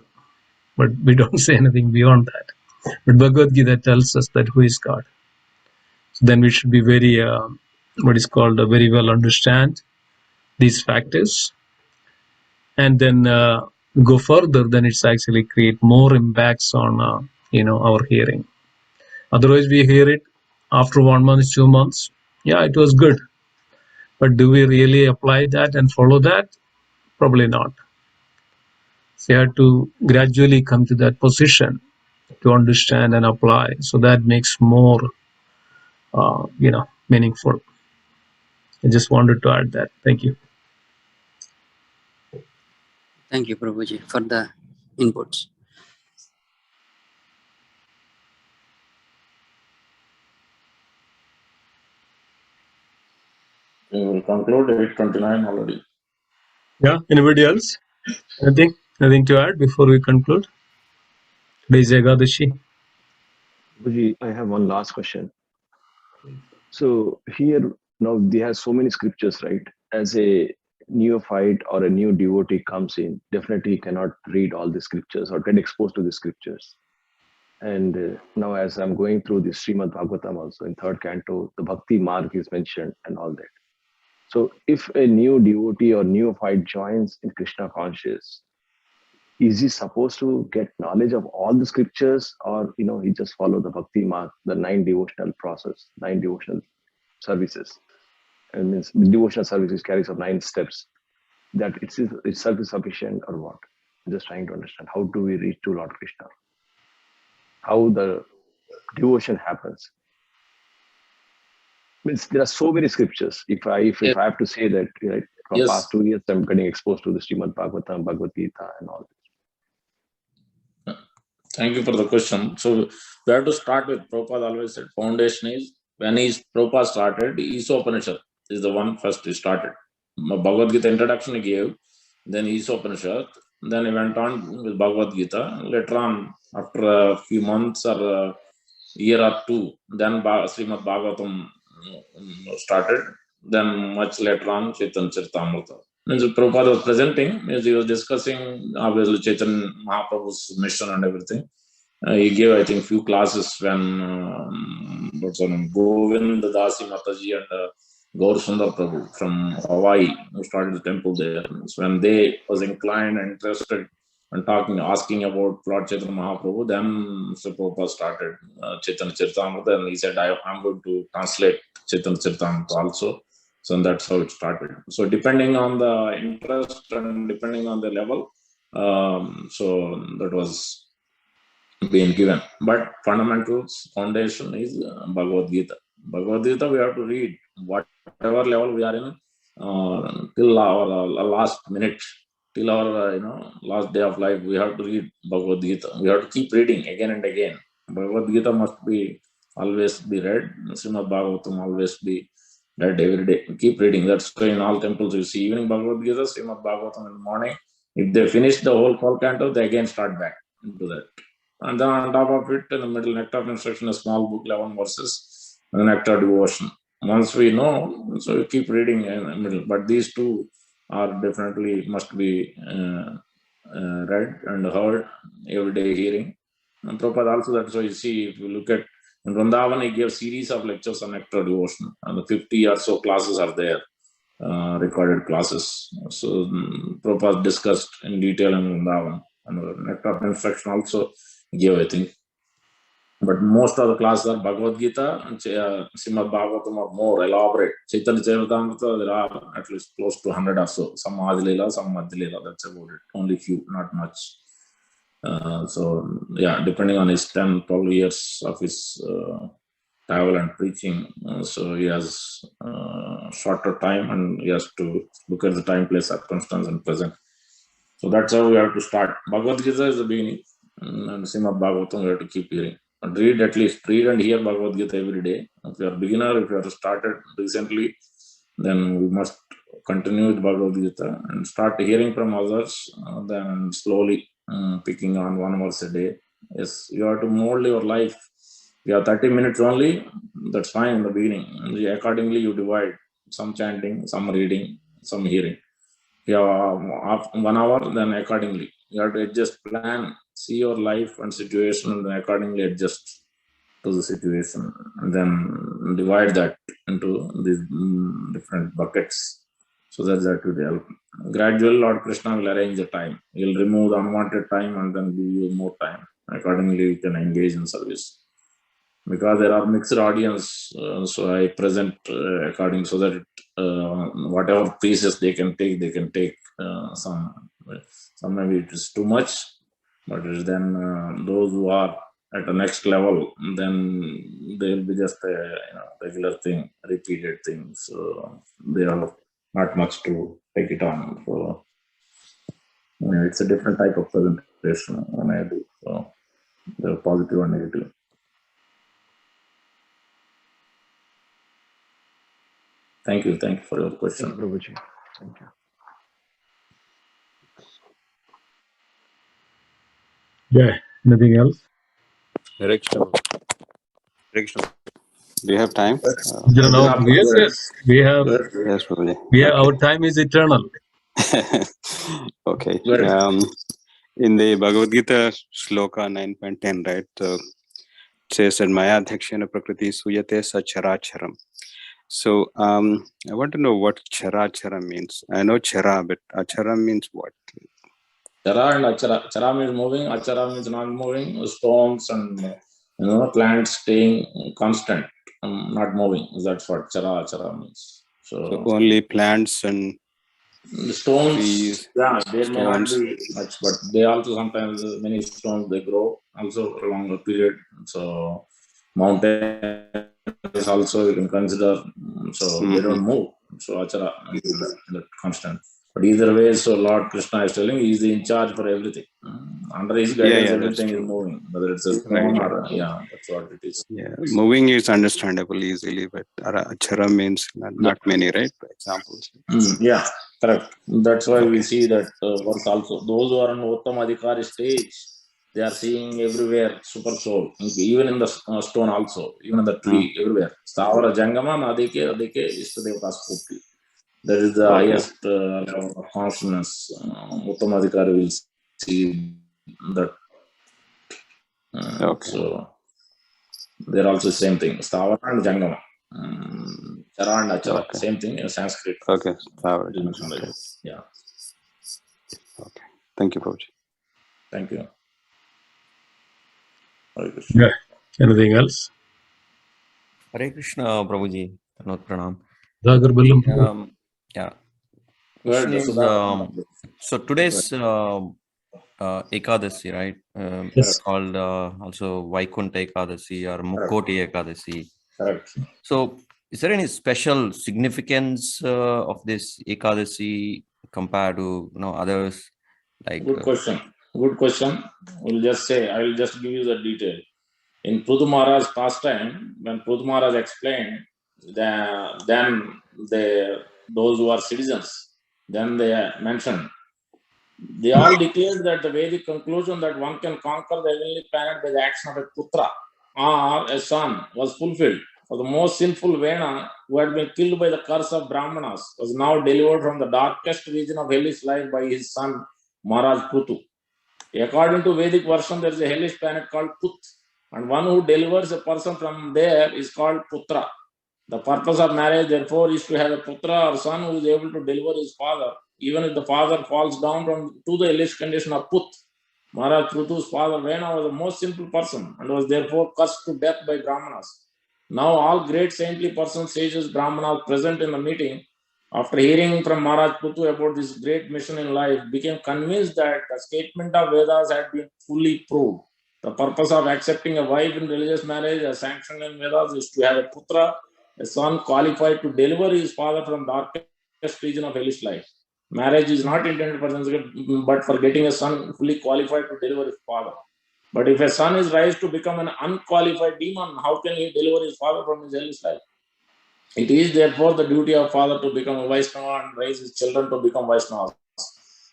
but we don't say anything beyond that. But Bhagavad Gita tells us that who is God. So then we should be very, very well understand these factors, and then go further. Then it's actually create more impacts on our hearing. Otherwise, we hear it after 1 month, 2 months. Yeah, it was good, but do we really apply that and follow that? Probably not. So you have to gradually come to that position to understand and apply. So that makes more, meaningful. I just wanted to add that. Thank you. Thank you, Prabhuji, for the inputs. We will conclude 8:29 already. Yeah. Anybody else? Anything to add before we conclude? Today is Ekadashi. Guruji, I have one last question. So here now they have so many scriptures, right? As a neophyte or a new devotee comes in, definitely he cannot read all the scriptures or get exposed to the scriptures. And now as I'm going through the Srimad Bhagavatam also in third canto, the Bhakti Marg is mentioned and all that. So if a new devotee or neophyte joins in Krishna conscious, is he supposed to get knowledge of all the scriptures, or he just follow the Bhakti Marg, the 9 devotional process, 9 devotional services? And means devotional services carries of 9 steps. That it's self-sufficient or what? I'm just trying to understand how do we reach to Lord Krishna? How the devotion happens? Means there are so many scriptures. If I have to say that, right, from Yes. past 2 years, I'm getting exposed to the Srimad Bhagavatam, Bhagavad Gita, and all. Thank you for the question. So we have to start with Prabhupada always said foundation is when Prabhupada started, Isopanishad is the one first he started. Bhagavad Gita introduction he gave, then Isopanishad, then he went on with Bhagavad Gita. Later on, after a few months or a year or two, then Srimad Bhagavatam started. Then much later on, Chaitanya Charitamrita. Means Prabhupada was presenting, means he was discussing obviously Chaitanya Mahaprabhu's mission and everything. He gave, I think, few classes when what's her name, Govind Dasi Mataji and Gaur Sundar Prabhu from Hawaii, who started the temple there. So when they was inclined and interested and asking about Lord Chaitanya Mahaprabhu, then Mr. Prabhupada started Chaitanya Charitamrita, and he said, I'm going to translate Chaitanya Charitamrita also. So that's how it started. So depending on the interest and depending on the level, so that was being given. But fundamentals, foundation is Bhagavad Gita. Bhagavad Gita we have to read whatever level we are in till our last minute, till our last day of life. We have to read Bhagavad Gita. We have to keep reading again and again. Bhagavad Gita must be always be read. Srimad Bhagavatam always be read every day. Keep reading. That's why in all temples you see evening Bhagavad Gita, Srimad Bhagavatam in the morning. If they finish the whole 12 canto, they again start back into that. And then on top of it, in the middle, Nectar of Instruction, a small book, 11 verses, and the Nectar Devotion. Once we know, so we keep reading in the middle. But these two are definitely must be read and heard every day hearing. And Prabhupada also, that's why you see, if you look at in Vrindavan, he gave series of lectures on Nectar Devotion, and the 50 or so classes are there, recorded classes. So Prabhupada discussed in detail in Vrindavan, and the Nectar of Instruction also gave, I think. But most of the classes are Bhagavad Gita and Srimad Bhagavatam are more elaborate. Chaitanya Charitamrita, there are at least close to 100 or so. Some Adilila, some Madhilila, that's about it. Only few, not much. So, yeah, depending on his 10, 12 years of his travel and preaching, so he has shorter time and he has to look at the time, place, circumstance and present. So that's how we have to start. Bhagavad Gita is the beginning. And Srimad Bhagavatam, we have to keep hearing. And read at least, read and hear Bhagavad Gita every day. If you are a beginner, if you have started recently, then we must continue with Bhagavad Gita and start hearing from others, then slowly picking on one verse a day. Yes, you have to mold your life. You have 30 minutes only, that's fine in the beginning. And accordingly, you divide some chanting, some reading, some hearing. You have 1 hour, then accordingly you have to adjust, plan, see your life and situation, and then accordingly adjust to the situation, and then divide that into these different buckets, so that will help. Gradually, Lord Krishna will arrange the time. He will remove the unwanted time and then give you more time. Accordingly, you can engage in service. Because there are mixed audience, so I present according, so that whatever pieces they can take, some maybe it is too much, but then those who are at the next level, then they will be just a regular thing, repeated thing. So they are not much to take it on. So it's a different type of presentation when I do. So they're positive and negative. Thank you for your question. Thank you, Prabhuji. Thank you. Yeah, anything else? Hare Krishna. Hare Krishna. Do you have time? Yes. We have. Yes, Prabhuji. Okay. Okay. Our time is eternal. Okay. In the Bhagavad Gita, Shloka 9.10, right? It says that Maya Dhakshana Prakriti Suyate Sacharacharam. So I want to know what Charachara means. I know Chara, but Achara means what? Chara and Achara. Chara means moving, Achara means not moving. Stones and plants staying constant, not moving. That's what Chara means. So only plants and the stones, trees, there may not be much, but they also sometimes many stones they grow also for a longer period. So mountains also you can consider. So they don't move, So achara, that constant. But either way, so Lord Krishna is telling he is in charge for everything. Under his guidance, Yeah, that's everything is true. moving, whether it's a stone or that's what it is. Yeah, moving is understandable easily, but achara means not many, right? Examples. Yeah, correct. That's why we see that verse also. Those who are on Uttam Adhikari stage, they are seeing everywhere super soul, even in the stone also, even in the tree, everywhere. Stavara Jangama, Adike, Istadevata Spurti. That is the highest level of consciousness. Uttam Adhikari will see that. So they're also the same thing. Stavara and Jangama. Chara and Achara, same thing in Sanskrit. Okay. Yeah. Okay. Thank you, Prabhuji. Thank you. Yeah. Anything else? Hare Krishna, Prabhuji. Pranam. Yeah. Question is, so today's Ekadasi, right? It's called also Vaikunta Ekadasi or Mukkoti Ekadasi. Correct. So is there any special significance of this Ekadasi compared to others? Like Good question. Good question. We'll just say, I will just give you the detail. In Prudu Maharaj's pastime, when Prudu Maharaj explained, then those who are citizens, then they mentioned, they all declared that the Vedic conclusion that one can conquer the heavenly planet by the action of a putra or a son was fulfilled. For the most sinful Vena, who had been killed by the curse of Brahmanas, was now delivered from the darkest region of hellish life by his son Maharaj Prutu. According to Vedic version, there is a hellish planet called Put, and one who delivers a person from there is called Putra. The purpose of marriage, therefore, is to have a Putra or son who is able to deliver his father, even if the father falls down to the hellish condition of Put. Maharaj Prutu's father Vena was the most simple person and was therefore cursed to death by Brahmanas. Now all great saintly persons, sages, Brahmanas present in the meeting, after hearing from Maharaj Prutu about this great mission in life, became convinced that the statement of Vedas had been fully proved. The purpose of accepting a wife in religious marriage as sanctioned in Vedas is to have a putra, a son qualified to deliver his father from darkest region of hellish life. Marriage is not intended for but for getting a son fully qualified to deliver his father. But if a son is raised to become an unqualified demon, how can he deliver his father from his hellish life? It is therefore the duty of father to become a Vaishnava and raise his children to become Vaishnavas.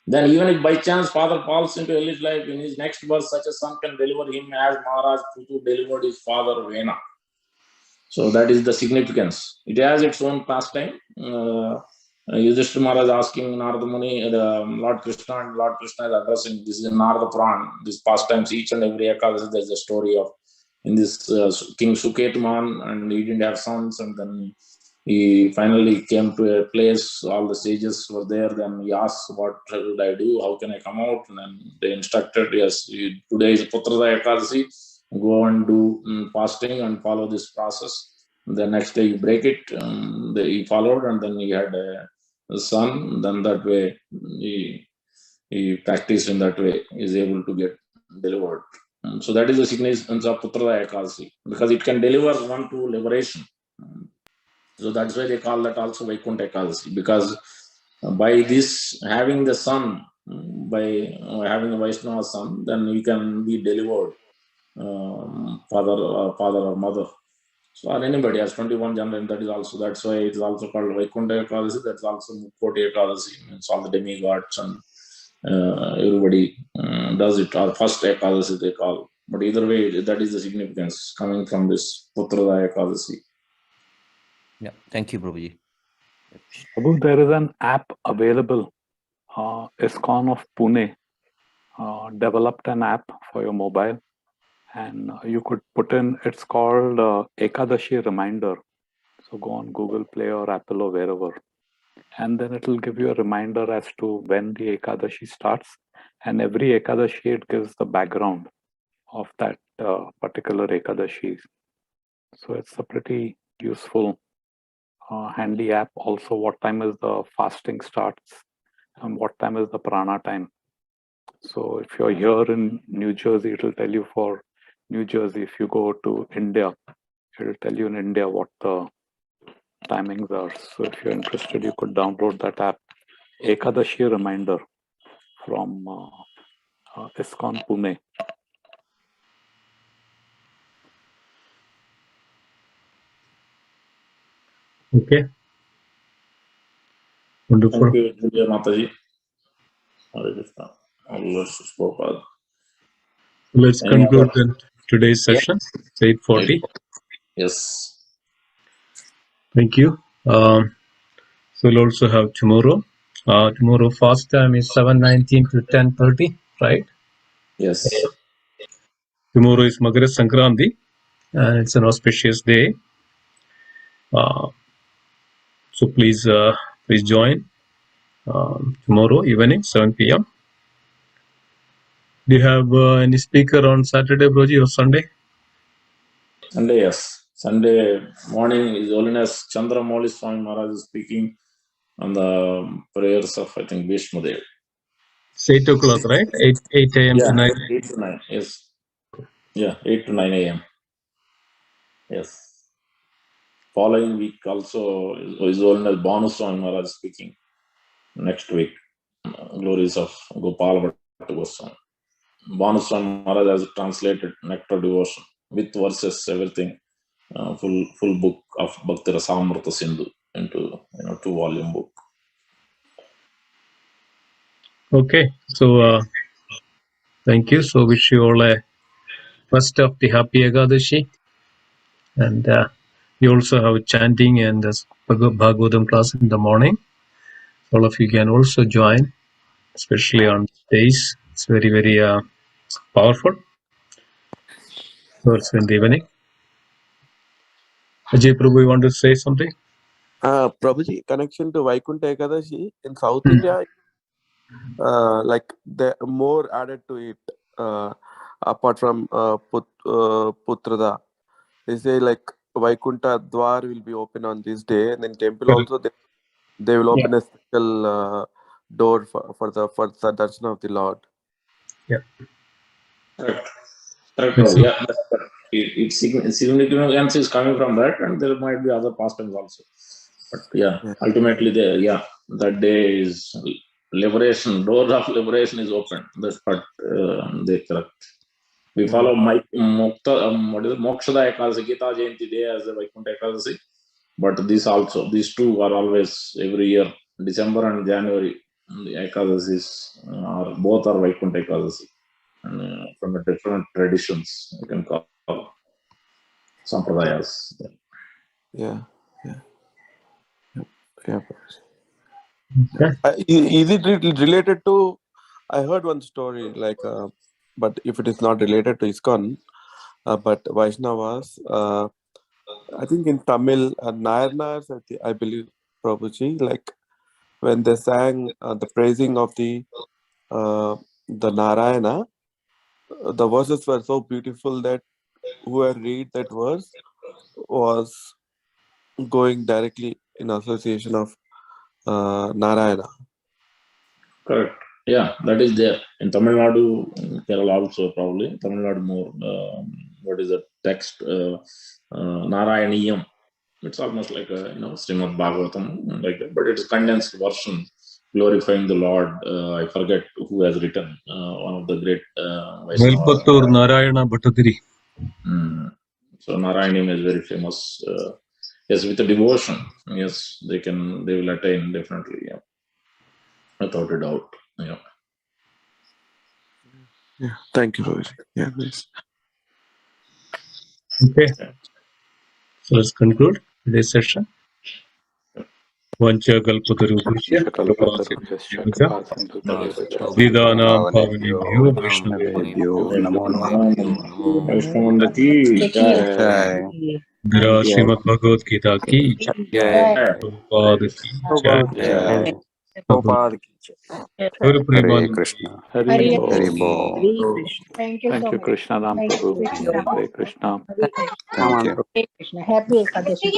Then even if by chance father falls into hellish life, in his next birth such a son can deliver him as Maharaj Prutu delivered his father Vena. So that is the significance. It has its own pastime. Yudhishthira Maharaj asking Narada Muni, Lord Krishna, and Lord Krishna is addressing, this is in Narada Puran, these pastimes, each and every Ekadasi, there's a story of, in this King Suketuman, and he didn't have sons, and then he finally came to a place, all the sages were there, then he asked, what should I do, how can I come out? And then they instructed, yes, today is Putrada Ekadasi, go and do fasting and follow this process. The next day you break it, he followed, and then he had a son, then that way he practiced in that way, is able to get delivered. So that is the significance of Putrada Ekadasi, because it can deliver one to liberation. So that's why they call that also Vaikunta Ekadasi, because by this having the son, by having a Vaishnava son, then you can be delivered, father or mother. So or anybody has 21 generation, that's why it is also called Vaikunta Ekadasi. That's also Mukkoti Ekadasi, means all the demigods and everybody does it, or first Ekadasi they call. But either way, that is the significance coming from this Putrada Ekadasi. Yeah, thank you, Prabhuji. Prabhu, there is an app available. ISKCON of Pune developed an app for your mobile, and you could put in, it's called Ekadashi Reminder. So go on Google Play or Apple or wherever, and then it will give you a reminder as to when the Ekadashi starts, and every Ekadashi it gives the background of that particular Ekadashi. So it's a pretty useful handy app. Also, what time is the fasting starts and what time is the prana time. So if you're here in New Jersey, it will tell you for New Jersey. If you go to India, it will tell you in India what the timings are. So if you're interested, you could download that app, Ekadashi Reminder, from ISKCON Pune. Okay. Wonderful. Thank you, Jai Mataji. Hare Krishna. Allah Prabhupada. Let's Any conclude other? then today's Yeah. session. It's 8:40. Yes. Thank you. So we'll also have tomorrow. Tomorrow fast time is 7:19 to 10:30, right? Yes. Tomorrow is Makara Sankranti, and it's an auspicious day. So please join tomorrow evening 7 p.m. Do you have any speaker on Saturday, Broji, or Sunday? Sunday, yes. Sunday morning, His Holiness Chandra Mauli Swami Maharaj is speaking on the prayers of, I think, Vishnudev. It's 8 o'clock, right? 8 a.m. to 9. 8 to 9, yes. Yeah, 8 to 9 a.m. Yes. Following week also, His Holiness Bhanu Swami Maharaj is speaking. Next week, glories of Gopal Bhatta Goswami. Bhanu Swami Maharaj has translated Nectar Devotion with verses, everything. Full book of Bhakti Rasamrita Sindhu into 2-volume book. Okay, so thank you. So wish you all a first of the happy Ekadashi, and you also have chanting and Bhagavatam class in the morning. All of you can also join, especially on days. It's very, very powerful. Also in the evening. Ajay Prabhu, you want to say something? Prabhuji, connection to Vaikuntha Ekadashi in South India, like the more added to it, apart from Putrada. They say like Vaikuntha Dwar will be open on this day, and then temple also they will open a special door for the darshan of the Lord. Yeah. Correct. Yeah, that's correct. Its significance is coming from that, and there might be other pastimes also. But ultimately, that day is liberation. Door of liberation is open. That's what they correct. We follow Mokshada Ekadasi, Gita Jayanti day as a Vaikuntha Ekadasi. But these two are always every year, December and January. The Ekadasis both are Vaikuntha Ekadasi. From the different traditions, you can call sampradayas. Yeah. Okay. Is it related to? I heard one story like, but if it is not related to ISKCON, but Vaishnavas, I think in Tamil, Nayarnars, I believe, Prabhuji, like when they sang the praising of the Narayana, the verses were so beautiful that whoever read that verse was going directly in association of Narayana. Correct. Yeah, that is there. In Tamil Nadu, in Kerala also probably. Tamil Nadu more, what is the text? Narayaniyam. It's almost like a, Srimad Bhagavatam, like that, but it's a condensed version glorifying the Lord. I forget who has written, one of the great Vaishnava. Melpattur Narayana Bhattadiri. So Narayaniyam is very famous. Yes, with the devotion, yes, they will attain definitely, without a doubt. Yeah, thank you, Prabhuji. Yeah, nice. Okay, so let's conclude today's session. Vancha kalpatarubhishya Siddhanam Pavanebhyo Vaishnavebhyo Namo Namo. Vaishnavanda ki jai. Gra Srimad Bhagavad Gita ki Prabhupada ki jai. Guru Hare Premanand. Krishna. Hari Hare Bol. Bol. Thank you, Krishna Ram Prabhu. Hare Krishna. Thank you. Krishna. Happy Ekadashi.